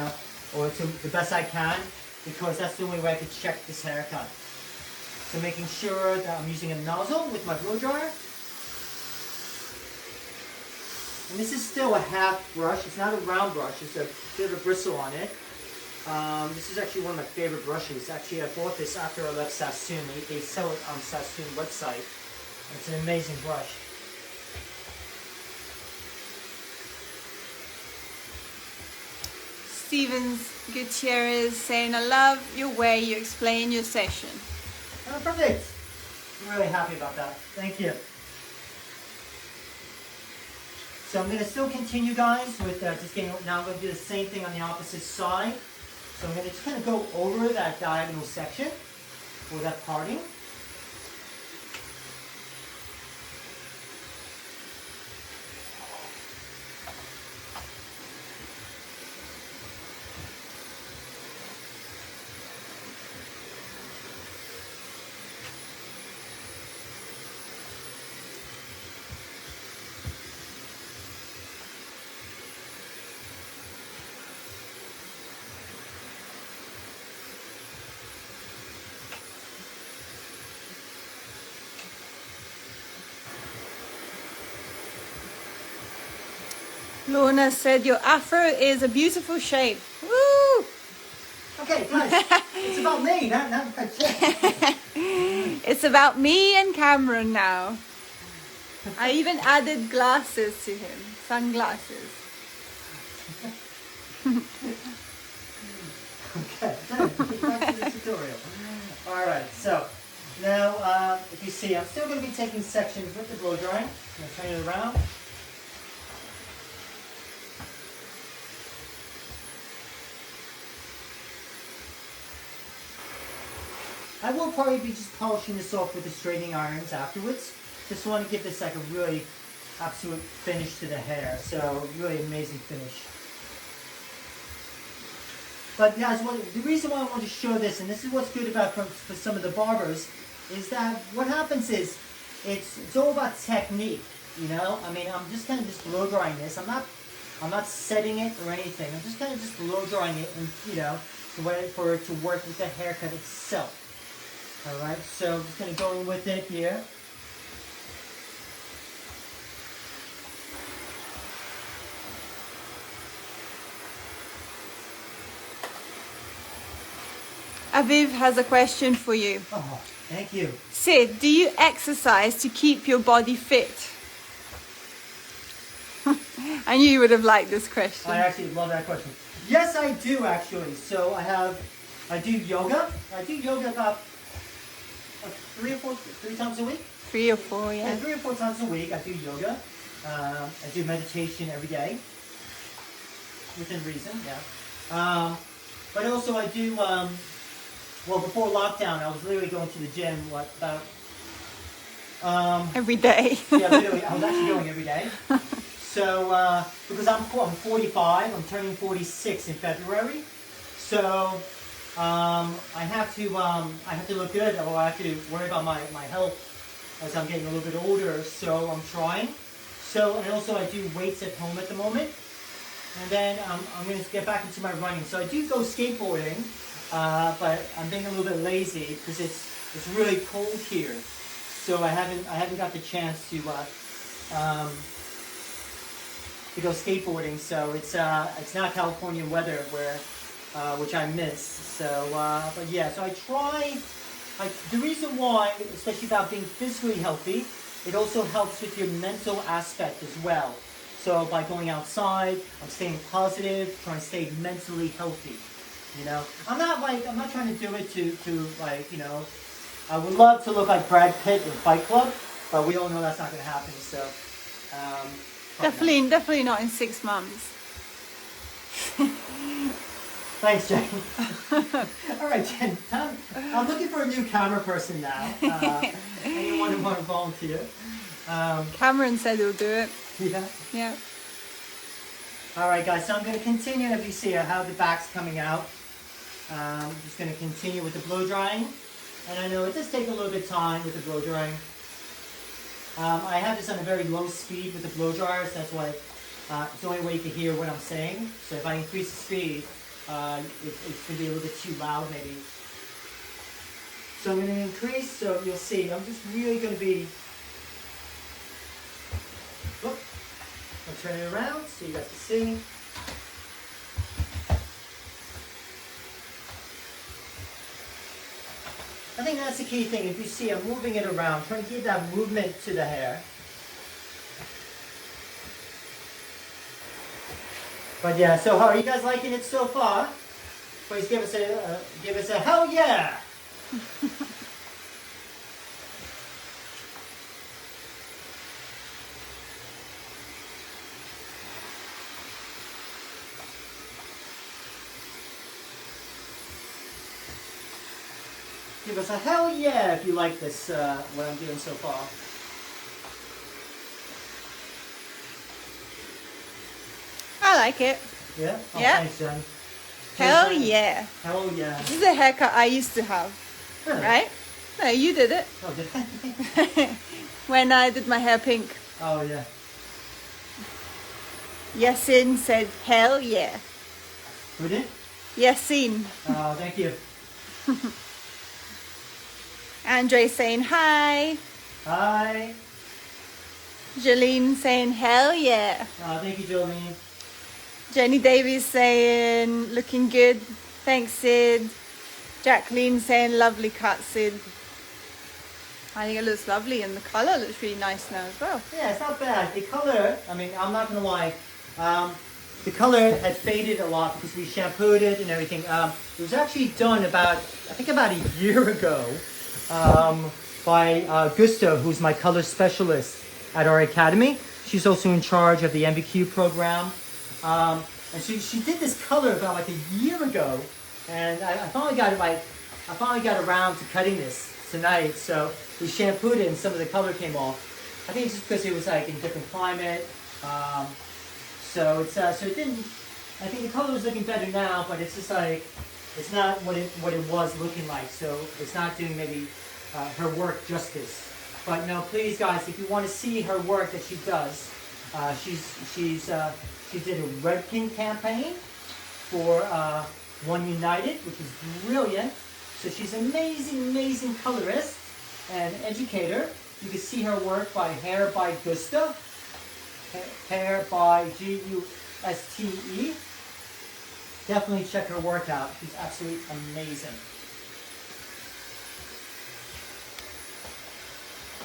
or to the best I can, because that's the only way I can check this haircut. So making sure that I'm using a nozzle with my blow dryer. And this is still a half brush. It's not a round brush. It's a bit of a bristle on it. This is actually one of my favorite brushes. Actually, I bought this after I left Sassoon. They sell it on Sassoon website. It's an amazing brush. Stevens Gutierrez saying, I love your way you explain your session. Oh, perfect. I'm really happy about that. Thank you. So I'm going to still continue, guys, with just getting, now I'm going to do the same thing on the opposite side. So I'm going to just kind of go over that diagonal section for that parting. Lorna said, your afro is a beautiful shape. Woo! Okay, guys, it's about me, not my check. It's about me and Cameron now. I even added glasses to him, sunglasses. Okay, back to the tutorial. Alright, so now if you see, I'm still going to be taking sections with the blow drying. I'm going to turn it around. I will probably be just polishing this off with the straightening irons afterwards. Just want to give this like a really absolute finish to the hair. So really amazing finish. But guys, the reason why I want to show this, and this is what's good about for some of the barbers, is that what happens is it's all about technique. You know, I mean, I'm just kind of just blow drying this. I'm not setting it or anything. I'm just kind of just blow drying it, and you know, for it to work with the haircut itself. All right, so I'm just kind of going with it here. Aviv has a question for you. Oh, thank you. Sid, do you exercise to keep your body fit? I knew you would have liked this question. I actually love that question. Yes, I do actually. So I do yoga. I do yoga about 3 times a week. 3 or 4, yeah. 3 or 4 times a week. I do yoga. I do meditation every day, within reason. Yeah. But also I do. Well, before lockdown, I was literally going to the gym about every day. Yeah, literally, I was actually going every day. So because I'm 45, I'm turning 46 in February. So I have to look good, or I have to worry about my health as I'm getting a little bit older. So I'm trying. So, and also I do weights at home at the moment. And then I'm going to get back into my running. So I do go skateboarding, but I'm being a little bit lazy because it's really cold here. So I haven't got the chance to go skateboarding. So it's not California weather which I miss. So but yeah, so I try. The reason why, especially about being physically healthy, it also helps with your mental aspect as well. So by going outside, I'm staying positive, trying to stay mentally healthy. You know, I'm not trying to do it to like, you know, I would love to look like Brad Pitt in Fight Club, but we all know that's not going to happen. So definitely not in 6 months. Thanks, Jen. All right, Jen. I'm looking for a new camera person now. Anyone who want to volunteer? Cameron said he'll do it. Yeah. Yeah. All right, guys. So I'm going to continue, as you see, how the back's coming out. I'm just going to continue with the blow drying, and I know it does take a little bit of time with the blow drying. I have this on a very low speed with the blow dryers. That's why it's the only way you can hear what I'm saying. So if I increase the speed, it's going to be a little bit too loud maybe. So I'm going to increase, so you'll see. I'm just really going to be... Look, I'll turn it around so you guys can see. I think that's the key thing. If you see, I'm moving it around, trying to give that movement to the hair. But yeah, so how are you guys liking it so far? Please give us a hell yeah! Give us a hell yeah if you like this, what I'm doing so far. I like it. Yeah? Oh, Yeah. Thanks, Jen. Hell yeah. Hell yeah. This is a haircut I used to have. Really? Right? No, you did it. Oh, did I? When I did my hair pink. Oh, yeah. Yasin said, hell yeah. Who did? Yasin. Oh, thank you. Andre saying hi. Hi. Jolene saying, hell yeah. Oh, thank you, Jolene. Jenny Davies saying, looking good. Thanks, Sid. Jacqueline saying, lovely cut, Sid. I think it looks lovely, and the colour looks really nice now as well. Yeah, it's not bad. The color, I mean, I'm not going to lie. The color had faded a lot because we shampooed it and everything. It was actually done about a year ago by Gusto, who's my color specialist at our academy. She's also in charge of the MBQ program. And she did this color about like a year ago, and I finally got it like I finally got around to cutting this tonight, so we shampooed it and some of the color came off. I think it's just because it was like in a different climate. So it didn't. I think the color is looking better now, but it's just like it's not what it was looking like. So it's not doing maybe her work justice. But no, please guys, if you want to see her work that she does, she did a Red Pink campaign for One United, which is brilliant. So she's an amazing colorist and educator. You can see her work by Hair by Gusta. Hair by Guste. Definitely check her work out. She's absolutely amazing.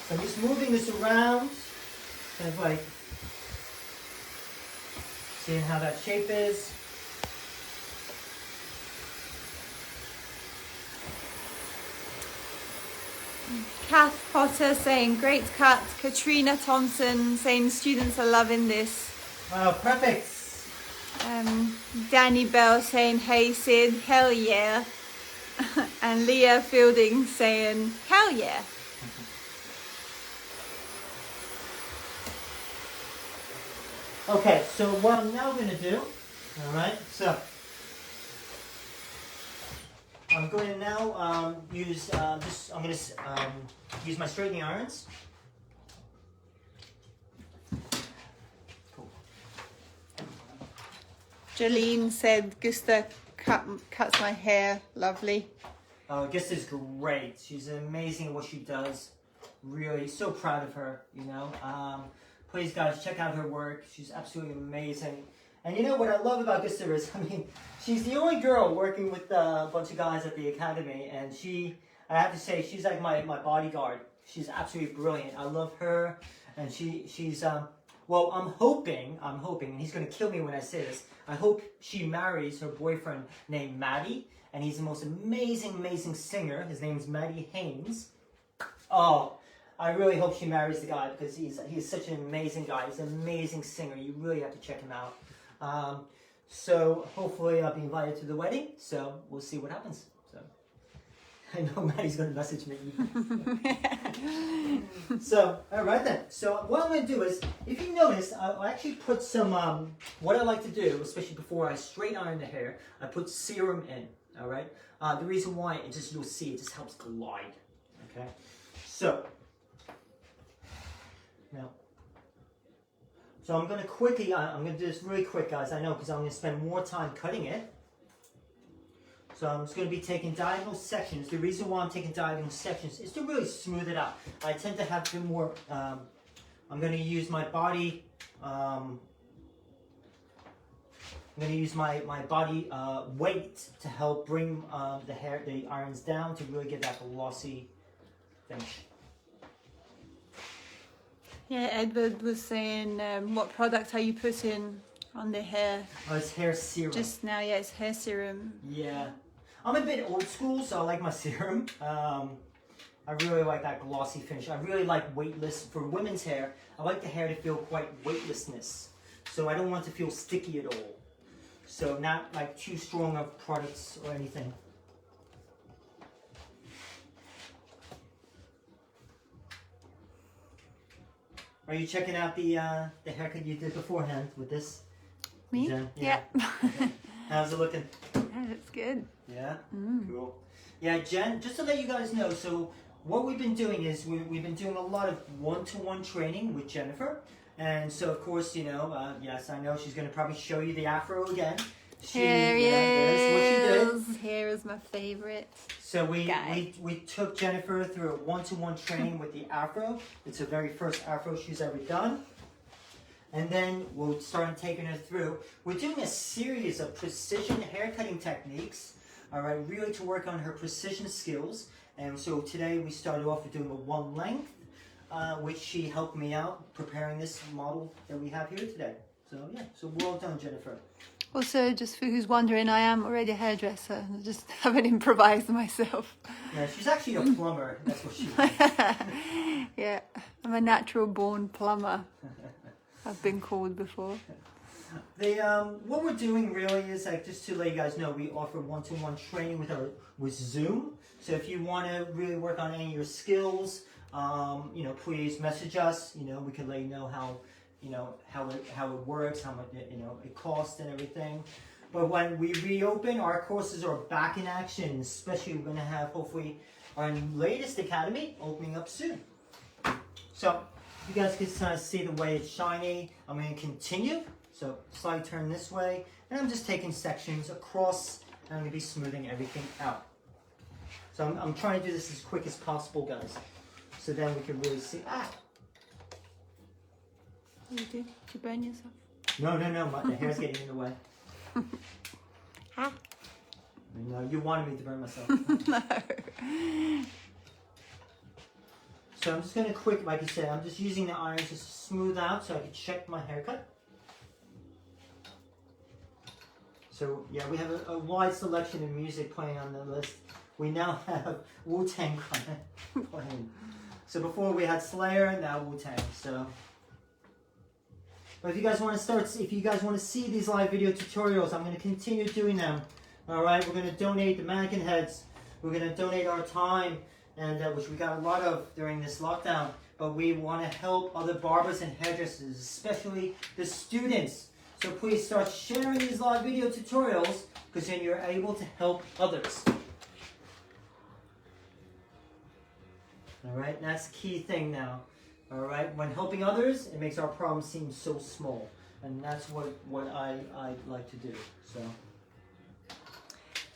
So I'm just moving this around, kind of like seeing how that shape is. Kath Potter saying great cut. Katrina Thompson saying students are loving this. Oh, perfect. Danny Bell saying hey Sid, hell yeah. And Leah Fielding saying hell yeah. Okay, so what I'm now going to do, all right, so I'm going to now use I'm going to use my straightening irons. Cool. Jolene said Gusta cuts my hair lovely. Gusta's great. She's amazing at what she does. Really, so proud of her, you know. Please, guys, check out her work. She's absolutely amazing. And you know what I love about Gusta is, I mean, she's the only girl working with a bunch of guys at the academy. And I have to say, she's like my bodyguard. She's absolutely brilliant. I love her. And she's, well, I'm hoping, and he's going to kill me when I say this, I hope she marries her boyfriend named Matty. And he's the most amazing singer. His name's Matty Haynes. Oh, I really hope she marries the guy because he's such an amazing guy. He's an amazing singer. You really have to check him out. So hopefully I'll be invited to the wedding. So we'll see what happens. So I know Maddie's going to message me. So all right then. So what I'm going to do is, if you notice, I'll actually put some. What I like to do, especially before I straight iron the hair, I put serum in. All right. The reason why you'll see it just helps glide. Okay. So. Now, so I'm going to quickly, I'm going to do this really quick, guys, I know, because I'm going to spend more time cutting it. So I'm just going to be taking diagonal sections. The reason why I'm taking diagonal sections is to really smooth it out. I tend to have a bit more, I'm going to use my body, I'm going to use my body weight to help bring the irons down to really get that glossy finish. Yeah, Edward was saying, what product are you putting on the hair? Oh, it's hair serum. Just now, yeah, it's hair serum. Yeah. I'm a bit old school, so I like my serum. I really like that glossy finish. I really like weightless. For women's hair, I like the hair to feel quite weightlessness. So I don't want it to feel sticky at all. So not like too strong of products or anything. Are you checking out the haircut you did beforehand with this? Me? Yeah. Okay. How's it looking? Yeah, that's good. Yeah? Cool. Yeah, Jen, just to let you guys know, so what we've been doing is we've been doing a lot of one-to-one training with Jennifer. And so, of course, you know, yes, I know she's going to probably show you the afro again. Here he is. Hair is my favorite. So we took Jennifer through a one-to-one training with the afro. It's her very first afro she's ever done. And then we'll start taking her through. We're doing a series of precision haircutting techniques, all right, really to work on her precision skills. And so today we started off with doing a one length, which she helped me out preparing this model that we have here today. So yeah, so well done, Jennifer. Also, just for who's wondering, I am already a hairdresser. I just haven't improvised myself. Yeah, she's actually a plumber. That's what she is. Yeah, I'm a natural born plumber. I've been called before. What we're doing really is, like, just to let you guys know, we offer one-to-one training with Zoom. So if you want to really work on any of your skills, you know, please message us. You know, we can let you know how, you know, how it works, how much, you know, it costs and everything. But when we reopen, our courses are back in action. Especially, we're going to have hopefully our latest academy opening up soon. So you guys can kind of see the way it's shiny. I'm going to continue. So slightly turn this way, and I'm just taking sections across, and I'm going to be smoothing everything out. So I'm trying to do this as quick as possible, guys. So then we can really see. Ah! What did you do? Did you burn yourself? No, the hair's getting in the way. Ah. No, you wanted me to burn myself. No. So I'm just going to quick, like I said, I'm just using the iron to smooth out so I can check my haircut. So yeah, we have a wide selection of music playing on the list. We now have Wu-Tang playing. So before we had Slayer, now Wu-Tang. So, but if you guys want to see these live video tutorials, I'm going to continue doing them. All right, we're going to donate the mannequin heads. We're going to donate our time, and which we got a lot of during this lockdown. But we want to help other barbers and hairdressers, especially the students. So please start sharing these live video tutorials, because then you're able to help others. All right, that's the key thing now. All right, when helping others, it makes our problem seem so small, and that's what I like to do. So.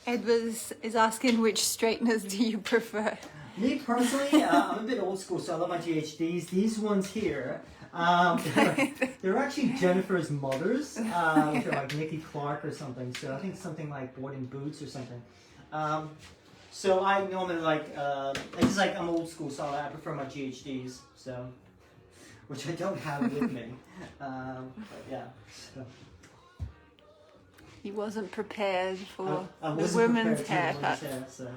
Edward is asking which straighteners do you prefer? Me personally, I'm a bit old school, so I love my GHDs. These ones here, they're actually Jennifer's mother's, which are like Nikki Clark or something. So I think something like Boarding Boots or something. So I normally I'm old school, so I prefer my GHDs. So, which I don't have with me. But yeah. So. He wasn't prepared for I the wasn't women's prepared to haircut. hair, so.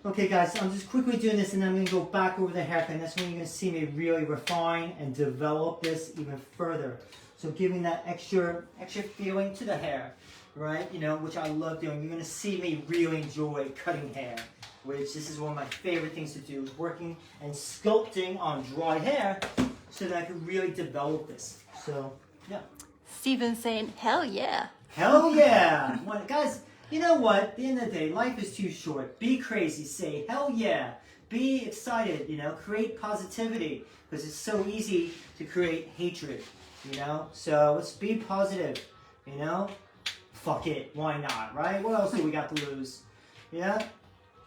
Okay guys, I'm just quickly doing this and then I'm going to go back over the haircut, and that's when you're going to see me really refine and develop this even further. So giving that extra feeling to the hair, right? You know, which I love doing. You're going to see me really enjoy cutting hair, which this is one of my favorite things to do, is working and sculpting on dry hair so that I can really develop this. So, yeah. Steven's saying, hell yeah. Hell yeah! Well, guys, you know what? At the end of the day, life is too short. Be crazy. Say hell yeah. Be excited, you know. Create positivity, because it's so easy to create hatred, you know. So let's be positive, you know. Fuck it. Why not, right? What else do we got to lose? Yeah?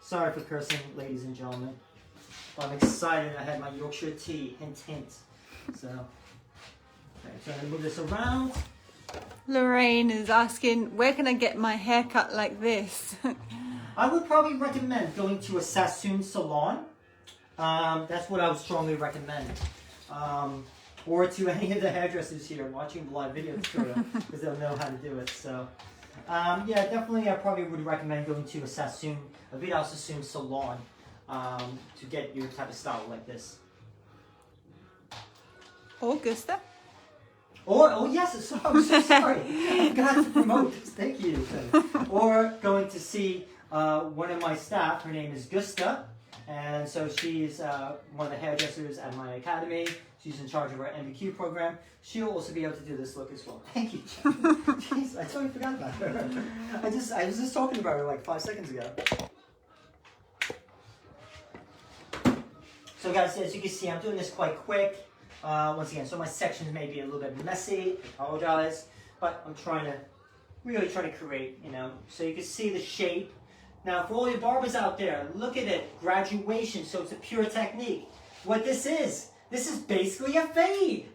Sorry for cursing, ladies and gentlemen. But I'm excited. I had my Yorkshire tea. Hint, hint. So, okay, so I'm going to move this around. Lorraine is asking, where can I get my hair cut like this? I would probably recommend going to a Sassoon salon. That's what I would strongly recommend. Or to any of the hairdressers here watching the live video tutorial, because they'll know how to do it. So, yeah, definitely I probably would recommend going to a Vidal Sassoon salon to get your type of style like this. Augusta? Or, oh yes, I'm so sorry. I forgot to promote this. Thank you. Or going to see one of my staff. Her name is Gusta. And so she's one of the hairdressers at my academy. She's in charge of our MBQ program. She'll also be able to do this look as well. Thank you, Jen. Jeez, I totally forgot about her. I was just talking about her like 5 seconds ago. So guys, as you can see, I'm doing this quite quick. Once again, so my sections may be a little bit messy, I apologize, but I'm really trying to create, you know, so you can see the shape. Now, for all your barbers out there, look at it, graduation, so it's a pure technique. What this is basically a fade.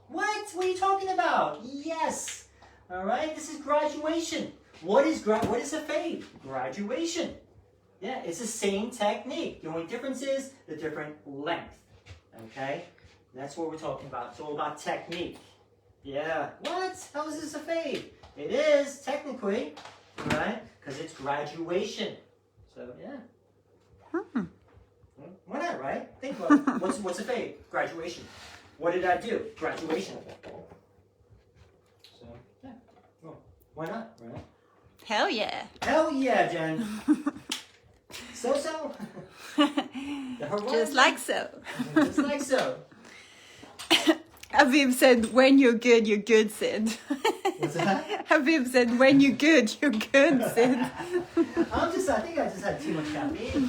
What are you talking about? Yes, all right, this is graduation. What is a fade? Graduation. Yeah, it's the same technique. The only difference is the different length, okay? That's what we're talking about. It's all about technique. Yeah. What? How is this a fade? It is, technically, right? Because it's graduation. So, yeah. Why not, right? Think about it. What's a fade? Graduation. What did I do? Graduation. So, yeah. Well, why not, right? Hell yeah. Hell yeah, Jen. So. Just like so. Just like so. Habib said, when you're good, Sid. What's that? Habib said, when you're good, Sid. I think I just had too much caffeine.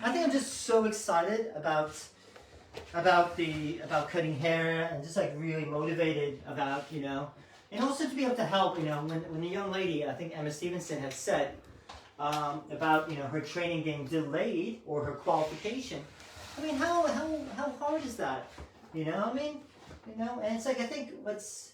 I think I'm just so excited about cutting hair and just like really motivated about, you know, and also to be able to help, you know, when the young lady, I think Emma Stevenson had said about, you know, her training being delayed or her qualification. I mean, how hard is that? You know, I mean, you know, and it's like I think it's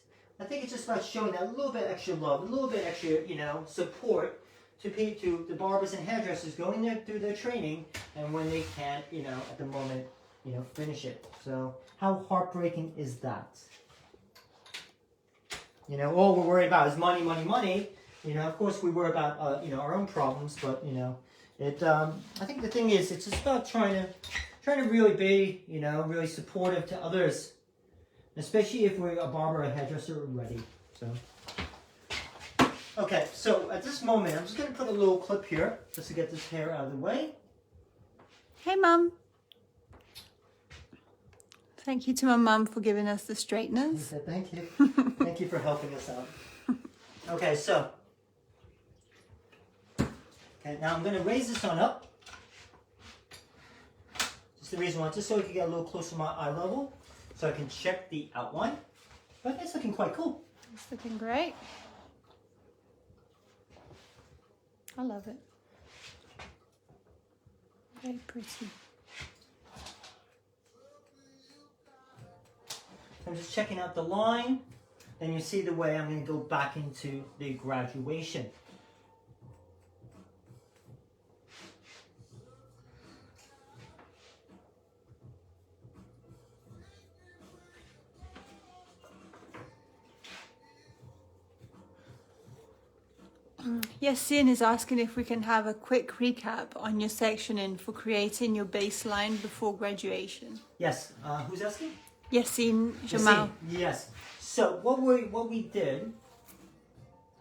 just about showing that a little bit extra love, a little bit extra, you know, support to the barbers and hairdressers going there through their training, and when they can't, you know, at the moment, you know, finish it. So how heartbreaking is that? You know, all we're worried about is money, money, money. You know, of course we worry about you know, our own problems, but you know, it. I think the thing is, it's just about trying to really be, you know, really supportive to others, especially if we're a barber or hairdresser already. So, okay, so at this moment, I'm just going to put a little clip here just to get this hair out of the way. Hey, Mum. Thank you to my mum for giving us the straighteners. Okay, thank you. Thank you for helping us out. Okay, so. Okay, now I'm going to raise this on up. The reason why, just so I can get a little closer to my eye level, so I can check the outline. But it's looking quite cool. It's looking great. I love it. Very pretty. I'm just checking out the line, and you see the way I'm going to go back into the graduation. Yasin is asking if we can have a quick recap on your sectioning for creating your baseline before graduation. Yes. Who's asking? Yasin Jamal. Yes. So what we did,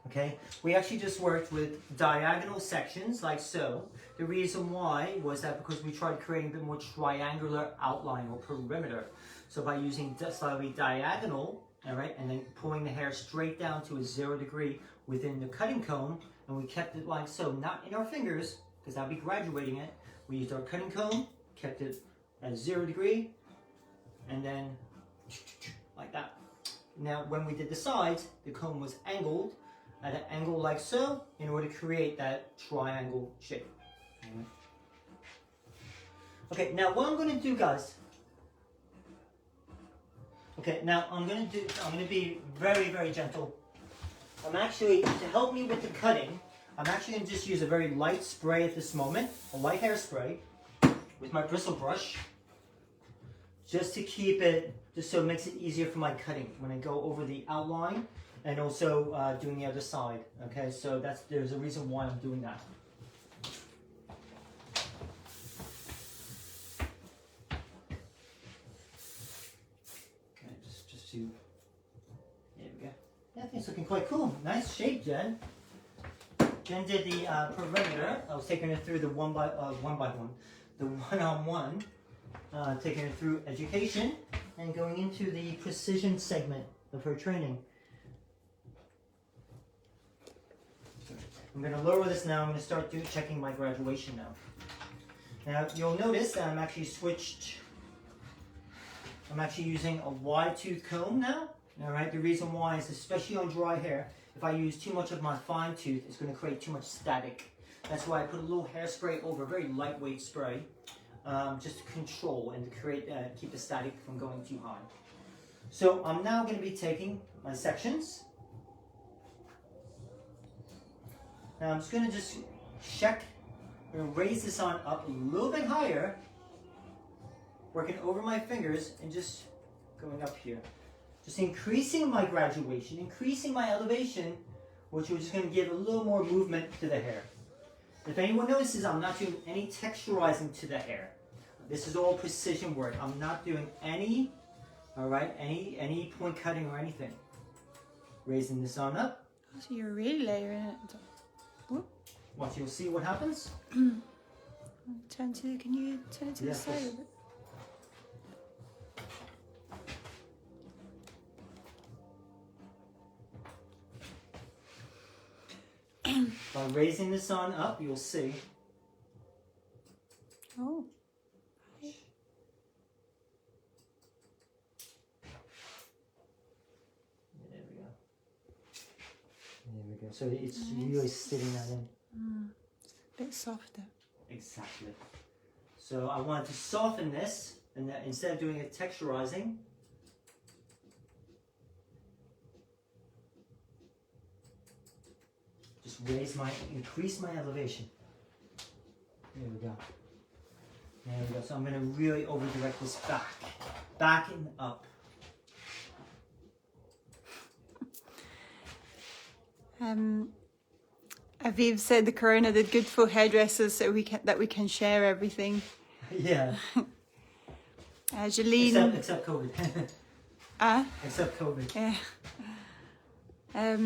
okay, we actually just worked with diagonal sections like so. The reason why was that because we tried creating a bit more triangular outline or perimeter. So by using slightly diagonal, all right, and then pulling the hair straight down to a 0 degree within the cutting comb, and we kept it like so, not in our fingers, because that'd be graduating it. We used our cutting comb, kept it at 0 degree, and then like that. Now, when we did the sides, the comb was angled at an angle like so, in order to create that triangle shape. Okay, now what I'm going to do, guys. Okay, now I'm going to be very, very gentle. I'm actually, to help me with the cutting, I'm actually going to just use a very light spray at this moment, a light hairspray, with my bristle brush, just to keep it, just so it makes it easier for my cutting when I go over the outline and also doing the other side. Okay, so there's a reason why I'm doing that. Okay, just to. There we go. Yeah, I think it's looking quite cool. Nice shape, Jen. Jen did the perimeter. I was taking her through the one by one, the one-on-one, taking her through education and going into the precision segment of her training. I'm going to lower this now. I'm going to start checking my graduation now. Now you'll notice that I'm actually using a wide tooth comb now. All right, the reason why is, especially on dry hair, if I use too much of my fine tooth, it's going to create too much static. That's why I put a little hairspray over, a very lightweight spray, just to control and to create, keep the static from going too high. So I'm now going to be taking my sections. Now I'm just going to check, I'm going to raise this on up a little bit higher, working over my fingers and just going up here. Just increasing my graduation, increasing my elevation, which we're just going to give a little more movement to the hair. If anyone notices, I'm not doing any texturizing to the hair. This is all precision work. I'm not doing any, all right, any point cutting or anything. Raising this on up. So you're really layering it. Whoop. Watch, you'll see what happens. Can you turn it to Yeah, the side of of it? By raising the sun up, you'll see. Oh. There we go. There we go. So it's Nice. really sitting that in. It's a bit softer. Exactly. So I wanted to soften this, and that instead of doing it texturizing, just increase my elevation. There we go. There we go. So I'm going to really over direct this back and up. Aviv said the corona did good for hairdressers, so we can share everything. Yeah. Jeline. Except COVID. Except COVID. Yeah.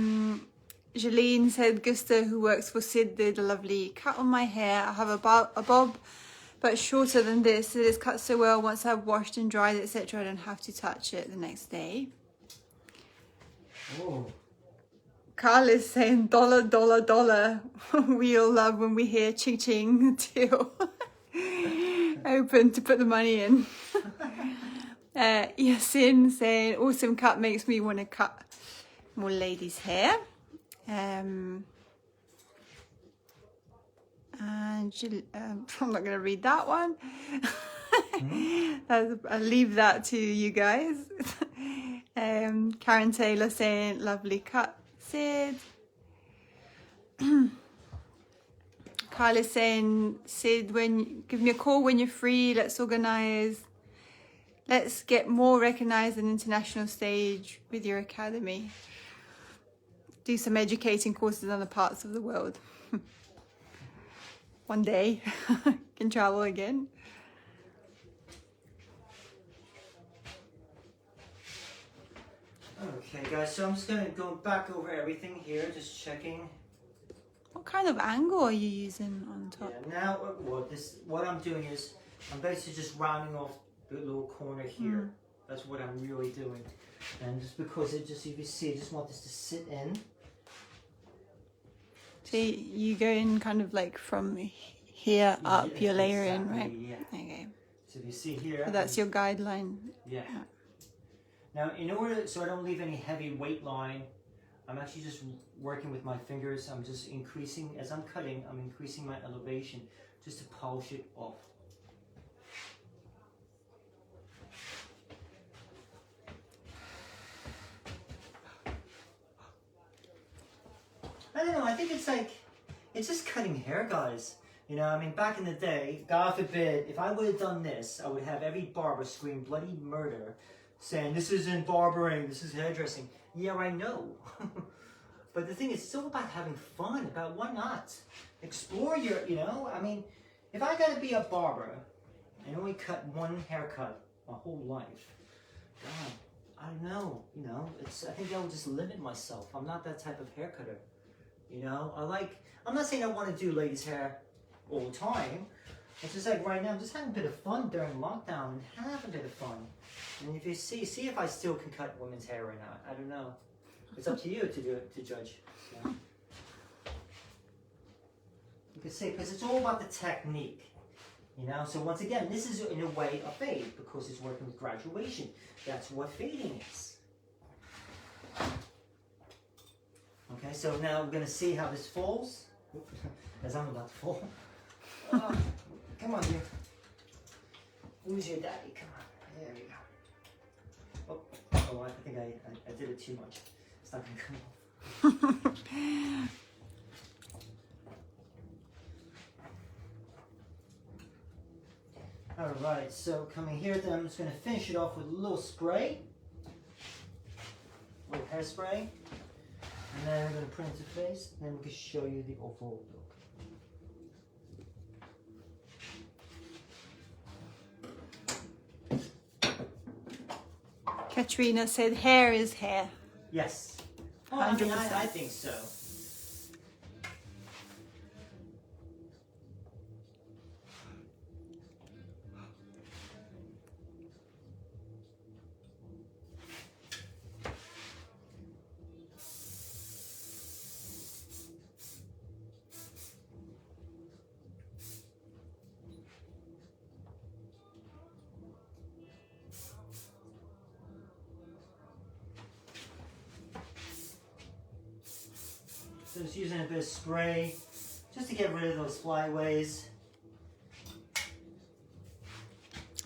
Jeline said Gusta, who works for Sid, did a lovely cut on my hair. I have a bob, but shorter than this. It is cut so well. Once I've washed and dried, etc., I don't have to touch it the next day. Oh. Carl is saying dollar, dollar, dollar. We all love when we hear ching ching till open to put the money in. Yasin saying awesome cut, makes me want to cut more ladies' hair. And I'm not going to read that one. I'll leave that to you guys. Karen Taylor saying lovely cut, Sid. Carl is saying, Sid, give me a call when you're free. Let's organise. Let's get more recognised on international stage with your academy. Do some educating courses in other parts of the world. One day, can travel again. Okay, guys. So I'm just gonna go back over everything here, just checking. What kind of angle are you using on top? Yeah. Now, what I'm doing is I'm basically just rounding off the little corner here. That's what I'm really doing, and just because if you see, I just want this to sit in. So you go in kind of like from here up, Yeah, you're layering, exactly, right? Yeah. Okay. So if you see here. So that's your guideline. Yeah. Now, in order so I don't leave any heavy weight line, I'm actually just working with my fingers. I'm just increasing, as I'm cutting, I'm increasing my elevation just to polish it off. I don't know, I think it's just cutting hair, guys. You know, I mean, back in the day, God forbid, if I would have done this, I would have every barber scream bloody murder, saying, this isn't barbering, this is hairdressing. Yeah, I know. But the thing is, it's all about having fun, about why not? Explore I mean, if I gotta be a barber and only cut one haircut my whole life, God, I don't know, I think I would just limit myself. I'm not that type of hair cutter. I'm not saying I want to do ladies' hair all the time. It's just like right now, I'm just having a bit of fun during lockdown and have a bit of fun. And if you see if I still can cut women's hair or not. I don't know. It's up to you to judge. Yeah. You can see, because it's all about the technique. So once again, this is in a way a fade because it's working with graduation. That's what fading is. Okay, so now we're going to see how this falls. As I'm about to fall. Come on, dear. Who's your daddy? Come on. There we go. Oh, I think I did it too much. It's not going to come off. Alright, so coming here, then I'm just going to finish it off with a little spray. A little hairspray. And then I'm going to print it to face, and then we can show you the overall look. Katrina said hair is hair. Yes. Oh, I think so. So it's using a bit of spray just to get rid of those flyaways.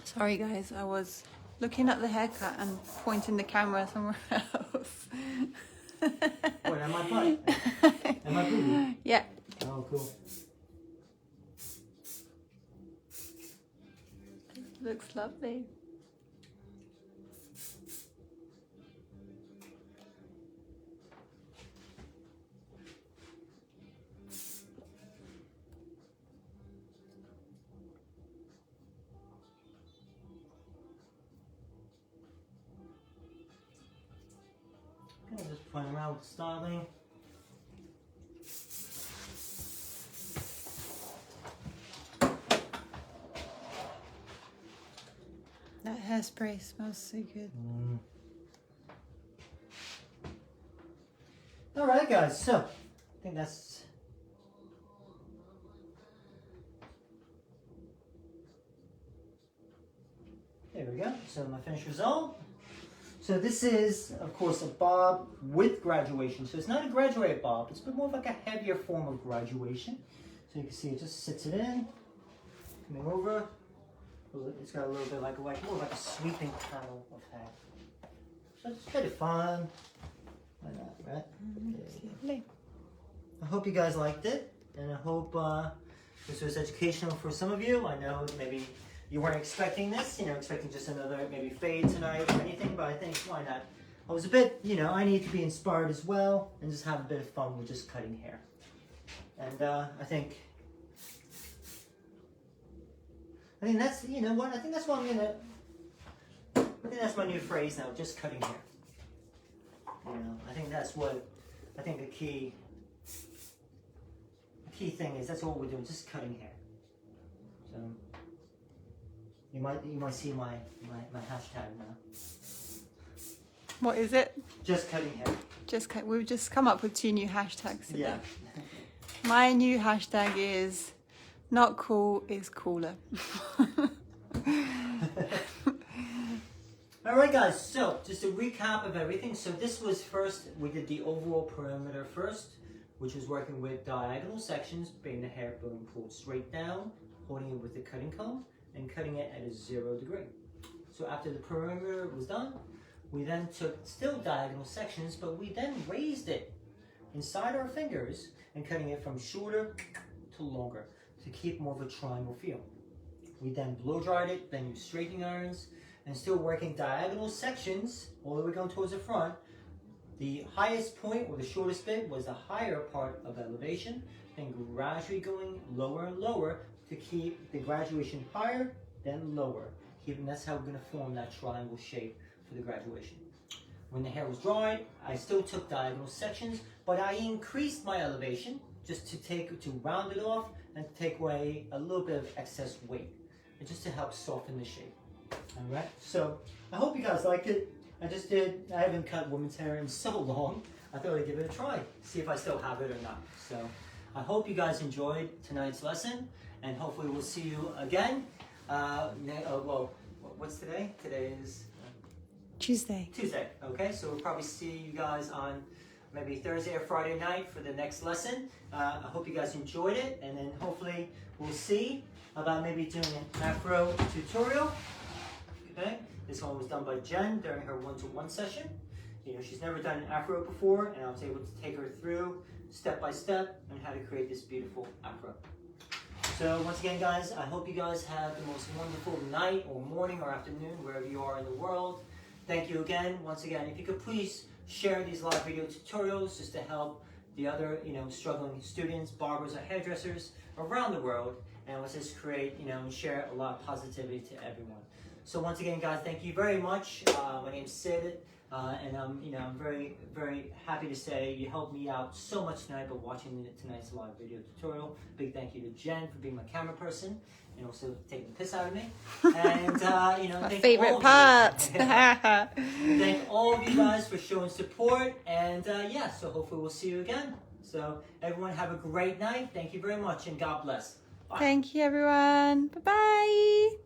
Sorry guys, I was looking at the haircut and pointing the camera somewhere else. What, am I butt? Am I booty? Yeah. Oh, cool. Looks lovely. Okay, just playing around with styling. That hairspray smells so good. Alright guys, so I think that's there we go. So my finished result. So this is of course a bob with graduation. So it's not a graduated bob, it's more of like a heavier form of graduation. So you can see it just sits it in, coming over. It's got a little bit like more like a sweeping panel of hair. So it's kind of fun. Why not, right? It's lovely. I hope you guys liked it, and I hope this was educational for some of you. I know maybe you weren't expecting this, expecting just another maybe fade tonight or anything, but I think why not? I was a bit, I need to be inspired as well and just have a bit of fun with just cutting hair. And I think that's, I think that's what I think that's my new phrase now, just cutting hair. I think that's what, I think the key thing is, that's all we're doing, just cutting hair. So, you might see my hashtag now. What is it? Just cutting hair. We've just come up with 2 new hashtags today. Yeah. My new hashtag is not cool is cooler. Alright guys, so just a recap of everything. So this was first, we did the overall perimeter first, which was working with diagonal sections, bringing the hair being pulled straight down, holding it with the cutting comb, and cutting it at a 0 degree. So after the perimeter was done, we then took still diagonal sections, but we then raised it inside our fingers and cutting it from shorter to longer to keep more of a triangle feel. We then blow dried it, then used straightening irons, and still working diagonal sections all the way going towards the front. The highest point or the shortest bit was the higher part of elevation, then gradually going lower and lower to keep the graduation higher, then lower. That's how we're going to form that triangle shape for the graduation. When the hair was dried, I still took diagonal sections, but I increased my elevation just to round it off and take away a little bit of excess weight, and just to help soften the shape. Alright, so I hope you guys liked it. I haven't cut women's hair in so long. I thought I'd give it a try, see if I still have it or not. So I hope you guys enjoyed tonight's lesson, and hopefully we'll see you again. Well, what's today? Today is Tuesday. Tuesday, okay? So we'll probably see you guys on maybe Thursday or Friday night for the next lesson. I hope you guys enjoyed it, and then hopefully we'll see about maybe doing an Afro tutorial. Okay, this one was done by Jen during her one-to-one session. She's never done an Afro before, and I was able to take her through step by step on how to create this beautiful Afro. So once again, guys, I hope you guys have the most wonderful night or morning or afternoon, wherever you are in the world. Thank you again. Once again, if you could please share these live video tutorials just to help the other, struggling students, barbers, or hairdressers around the world, and let's just create, and share a lot of positivity to everyone. So once again, guys, thank you very much. My name's Sid, and I'm very, very happy to say you helped me out so much tonight by watching tonight's live video tutorial. Big thank you to Jen for being my camera person and also taking the piss out of me. And My thank favorite all part. thank all of you guys for showing support. And yeah, so hopefully we'll see you again. So everyone have a great night. Thank you very much, and God bless. Bye. Thank you, everyone. Bye-bye.